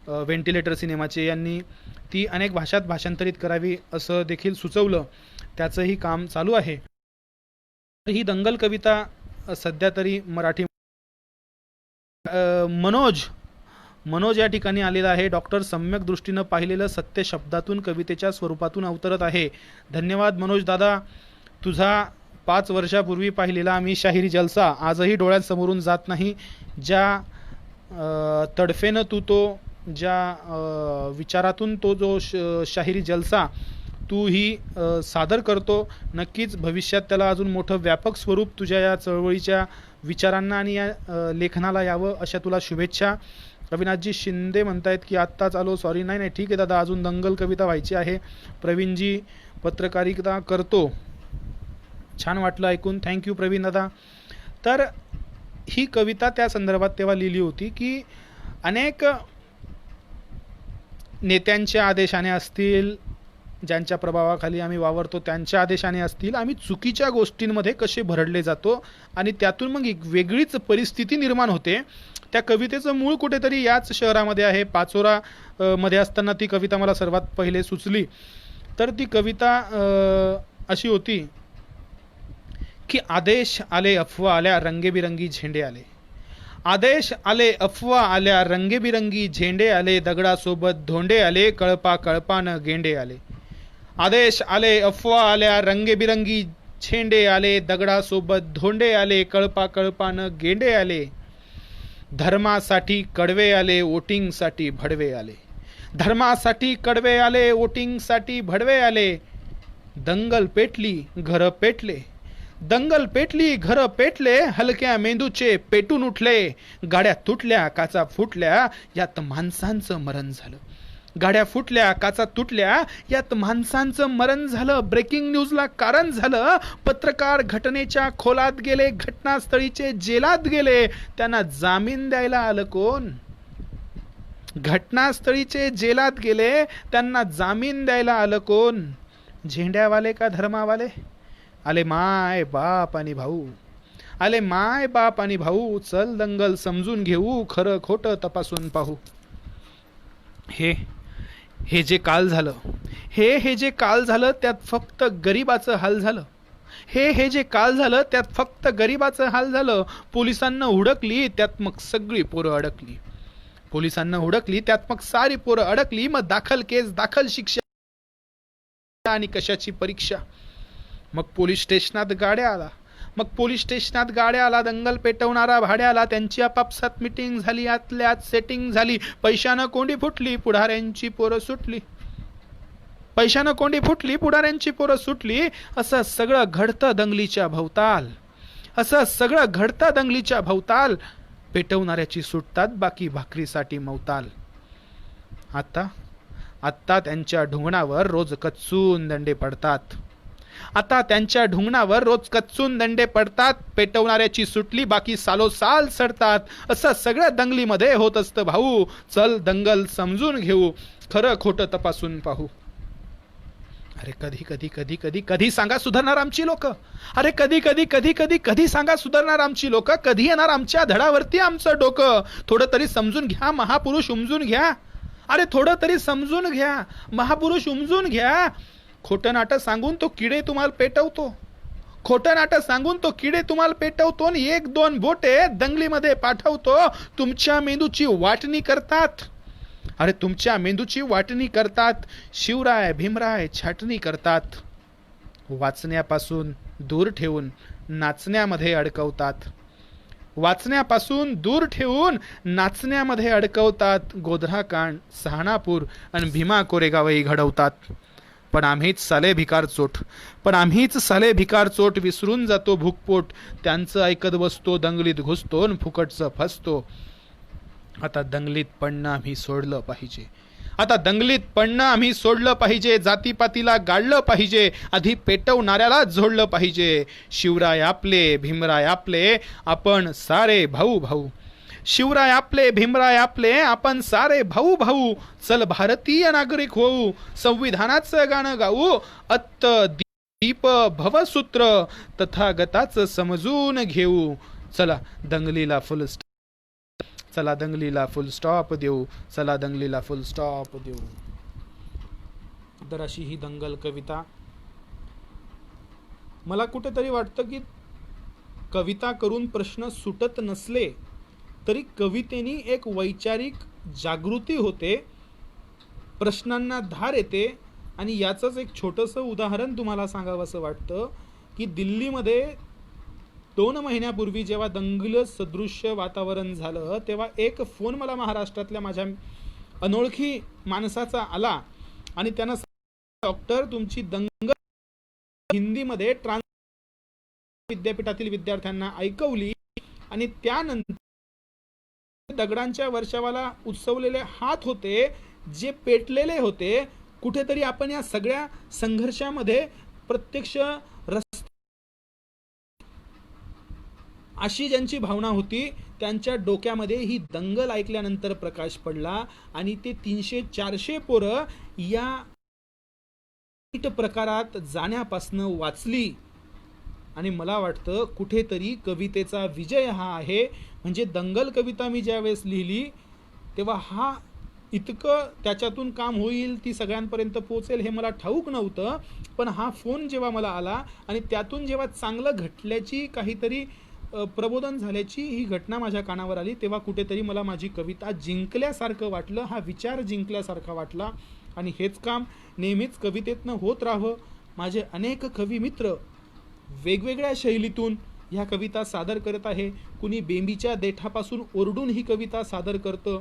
व्हेंटिलेटर सिनेमाचे, यांनी ती अनेक भाषात भाषांतरित करावी असं देखील सुचवलं. त्याचंही काम चालू आहे. ही दंगल कविता सध्या तरी मराठी मनोज या ठिकाणी आलेला आहे. डॉक्टर सम्यक दृष्टीनं पाहिलेलं सत्य शब्दातून कवितेच्या स्वरूपातून अवतरत आहे. धन्यवाद मनोज दादा. तुझा 5 वर्षापूर्वी पाहिलेला मी शाहिरी जलसा आजही डोळ्यांसमोरून जात नाही. ज्या तडफेनं तू तो, ज्या विचारातून तो जो शाहिरी जलसा तू ही सादर करतो, नक्कीच भविष्यात त्याला अजून मोठं व्यापक स्वरूप तुझ्या या चळवळीच्या विचारांना आणि या लेखनाला यावं, अशा तुला शुभेच्छा. अविनाशजी शिंदे म्हणतायत की आत्ताच आलो, सॉरी. नाही ठीक आहे दादा, अजून दंगल कविता व्हायची आहे. प्रवीणजी पत्रकारिता करतो, छान वाटलं ऐकून, थँक्यू प्रवीण दादा. तर ही कविता त्या संदर्भात तेव्हा लिहिली होती की अनेक नेत्यांच्या आदेशाने असतील, ज्यांच्या प्रभावाखाली आम्ही वावरतो त्यांच्या आदेशाने असतील, आम्ही चुकीच्या गोष्टींमध्ये कसे भरडले जातो आणि त्यातून मग एक वेगळीच परिस्थिती निर्माण होते. त्या कवितेचं मूळ कुठेतरी याच शहरामध्ये आहे. पाचोरा मध्ये असताना ती कविता मला सर्वात पहिले सुचली. तर ती कविता अशी होती की आदेश आले, अफवा आल्या, रंगेबिरंगी झेंडे आले. आदेश आले, अफवा आल्या, रंगेबिरंगी झेंडे आले, दगडासोबत धोंडे आले, कळपा कळपानं गेंडे आले. आदेश आले, अफवा आल्या, रंगेबिरंगी झेंडे आले, दगडासोबत धोंडे आले, कळपा कळपानं गेंडे आले. धर्मासाठी कडवे आले, वोटिंगसाठी भडवे आले. धर्मासाठी कडवे आले, वोटिंगसाठी भडवे आले. दंगल पेटली, घर पेटले. दंगल पेटली, घर पेटले. हलक्या मेंदूचे पेटून उठले. गाड्या तुटल्या, काचा फुटल्या, यात माणसांचं मरण झालं. गाड्या फुटल्या, काचा तुटल्या, यात माणसांचं मरण झालं. ब्रेकिंग न्यूजला कारण झालं. पत्रकार घटनेच्या खोलात गेले, घटनास्थळीचे जेलात गेले. त्यांना जामीन द्यायला आलं कोण? घटनास्थळीचे जेलात गेले, त्यांना जामीन द्यायला आलं कोण? झेंड्यावाले का धर्मावाले? आले माय बाप आणि भाऊ. आले माय बाप आणि भाऊ. चल दंगल समजून घेऊ, खरं खोटं तपासून पाहू. हे जे काल झालं, हे जे काल झालं, त्यात फक्त गरिबाचं हाल झालं. हे जे काल झालं, त्यात फक्त गरिबाचं हाल झालं. पोलिसांना हुडकली, त्यात मग सगळी पोरं अडकली. पोलिसांना हुडकली, त्यात मग सारी पोरं अडकली. मग दाखल केस, दाखल शिक्षा आणि कशाची परीक्षा. मग पोलीस स्टेशनात गाड्या आला. मग पोलीस स्टेशनात गाड्या आला. दंगल पेटवणारा भाड्याला. त्यांची आपापसात मिटिंग झाली, आतल्यात सेटिंग झाली. पैशानं कोंडी फुटली, पुढाऱ्यांची पोरं सुटली. पैशानं कोंडी फुटली, पुढाऱ्यांची पोरं सुटली. असं सगळं घडतं दंगलीच्या भोवताल. असं सगळं घडतं दंगलीच्या भोवताल. पेटवणाऱ्याची सुटतात, बाकी भाकरीसाठी मवताल. आता त्यांच्या ढुंगणावर रोज कच्चून दंडे पडतात. आता त्यांच्या ढुंगणावर रोज कच्चून दंडे पडतात. पेटवणाऱ्याची सुटली, बाकी सालोसाल सडतात. असं सगळ्या दंगलीमध्ये होत असतं भाऊ. चल दंगल समजून घेऊ, खरं खोटं तपासून पाहू. अरे कधी सांगा सुधारणार आमची लोक. अरे कधी सांगा सुधारणार आमची लोक. कधी येणार आमच्या धडावरती आमचं डोकं. थोडं तरी समजून घ्या, महापुरुष उमजून घ्या. अरे थोडं तरी समजून घ्या, महापुरुष उमजून घ्या. खोटं नाटं सांगून तो किडे तुम्हाला पेटवतो. खोटं नाटं सांगून तो किडे तुम्हाला पेटवतो आणि 1-2 बोटे दंगलीमध्ये पाठवतो. तुमच्या मेंदूची वाटणी करतात. अरे तुमच्या मेंदूची वाटणी करतात. शिवराय भीमराय छाटणी करतात. वाचण्यापासून दूर ठेवून नाचण्यामध्ये अडकवतात. वाचण्यापासून दूर ठेवून नाचण्यामध्ये अडकवतात. गोधराकांड, सहाणापूर आणि भीमा कोरेगावही घडवतात. पण आम्हीच साले भिकार चोट विसरून जातो भूकपोट. त्यांचं ऐकत बसतो, दंगलीत घुसतो आणि फुकटचं फसतो. आता दंगलीत पडणं आम्ही सोडलं पाहिजे. आता दंगलीत पडणं आम्ही सोडलं पाहिजे. जातीपातीला गाडलं पाहिजे. आधी पेटवणाऱ्याला जोडलं पाहिजे. शिवराय आपले, भीमराय आपले, आपण सारे भाऊ भाऊ. शिवराय आपले, भीमराय आपले, आपण सारे भाऊ भाऊ. चल भारतीय नागरिक होऊ, संविधानाचं गाणं गाऊ. अत्त दीप भवसूत्र, तथागताचं समजून घेऊ. चला दंगलीला फुल स्टॉप देऊ. चला दंगलीला फुल स्टॉप देऊ. तर अशी ही दंगल कविता. मला कुठेतरी वाटतं की कविता करून प्रश्न सुटत नसले तरी कवितेनी एक वैचारिक जागृती होते, प्रश्नांना धार येते. आणि याचंच एक छोटंसं उदाहरण तुम्हाला सांगावंसं वाटतं की दिल्लीमध्ये 2 महिन्यापूर्वी जेव्हा दंगल सदृश्य वातावरण झालं, तेव्हा एक फोन मला महाराष्ट्रातल्या माझ्या अनोळखी माणसाचा आला आणि त्यानं डॉक्टर तुमची दंगल हिंदीमध्ये विद्यापीठातील विद्यार्थ्यांना ऐकवली आणि त्यानंतर दगडांच्या वर्षावाला उत्सवलेले हात होते जे पेटलेले होते. कुठेतरी आपण या सगळ्या संघर्षामध्ये प्रत्यक्ष अशी ज्यांची भावना होती त्यांच्या डोक्यामध्ये ही दंगल ऐकल्यानंतर प्रकाश पडला आणि ते 300-400 पोरं या प्रकारात जाण्यापासून वाचली. आणि मला वाटतं कुठेतरी कवितेचा विजय हा आहे. म्हणजे दंगल कविता मी ज्यावेळेस लिहिली तेव्हा हा इतकं त्याच्यातून काम होईल, ती सगळ्यांपर्यंत पोहोचेल हे मला ठाऊक नव्हतं. पण हा फोन जेव्हा मला आला आणि त्यातून जेव्हा चांगलं घडल्याची काहीतरी प्रबोधन झाल्याची ही घटना माझ्या कानावर आली, तेव्हा कुठेतरी मला माझी कविता जिंकल्यासारखं वाटलं, हा विचार जिंकल्यासारखा वाटला. आणि हेच काम नेहमीच कवितेतनं होत राहावं. माझे अनेक कवी मित्र वेगवेगळ्या शैलीतून ह्या कविता सादर करत आहे. कुणी बेंबीच्या देठापासून ओरडून ही कविता सादर करतं,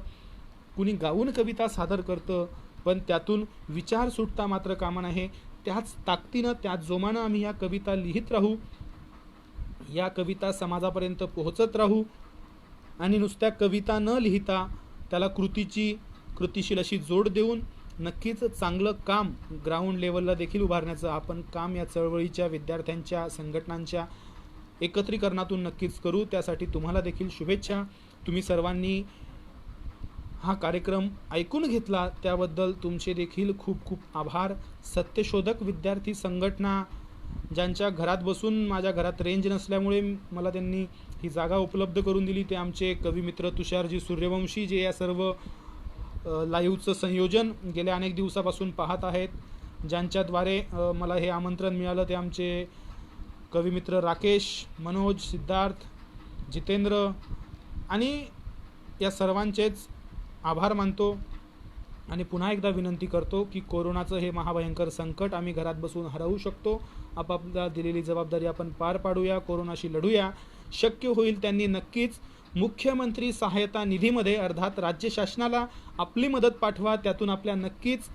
कुणी गाऊन कविता सादर करतं, पण त्यातून विचार सुटता मात्र कामा नये. त्याच ताकदीनं त्याच जोमानं आम्ही या कविता लिहित राहू, या कविता समाजापर्यंत पोहोचत राहू आणि नुसत्या कविता न लिहिता त्याला कृतीशील अशी जोड देऊन नक्कीच चांगलं काम ग्राउंड लेवलला देखील उभारण्याचं आपण काम या चळवळीच्या विद्यार्थ्यांच्या संघटनांच्या एकत्रीकरणातून नक्कीच करू. त्यासाठी तुम्हाला देखील शुभेच्छा. तुम्ही सर्वांनी हा कार्यक्रम ऐकून घेतला त्याबद्दल तुमचे देखील खूप खूप आभार. सत्यशोधक विद्यार्थी संघटना ज्यांच्या घरात बसून, माझ्या घरात रेंज नसल्यामुळे मला त्यांनी ही जागा उपलब्ध करून दिली, ते आमचे कविमित्र तुषारजी सूर्यवंशी, जे या सर्व लाईव्हचं संयोजन गेल्या अनेक दिवसापासून पाहत आहेत. ज्यांच्याद्वारे मला हे आमंत्रण मिळालं ते आमचे कविमित्र राकेश, मनोज, सिद्धार्थ, जितेंद्र आणि या सर्वांचेच आभार मानतो. आणि पुन्हा एकदा विनंती करतो की कोरोनाचं हे महाभयंकर संकट आम्ही घरात बसून हरवू शकतो. आपापल्या दिलेली जबाबदारी आपण पार पाडूया, कोरोनाशी लढूया. शक्य होईल त्यांनी नक्कीच मुख्यमंत्री सहायता निधीमध्ये अर्थात राज्य शासनाला आपली मदत पाठवा. त्यातून आपल्या नक्कीच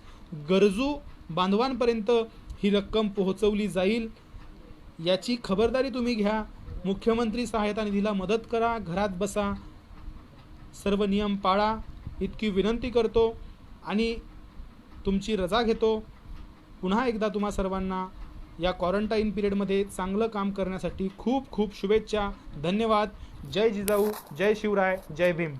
गरजू बांधवांपर्यंत ही रक्कम पोहोचवली जाईल, याची खबरदारी तुम्ही घ्या. मुख्यमंत्री सहायता निधीला मदत करा, घरात बसा, सर्व नियम पाळा, इतकी विनंती करतो आणि तुमची रजा घेतो. पुन्हा एकदा तुम्हा सर्वांना या क्वारंटाईन पिरियडमध्ये चांगलं काम करण्यासाठी खूप खूप शुभेच्छा. धन्यवाद. जय जिजाऊ, जय शिवराय, जय भीम.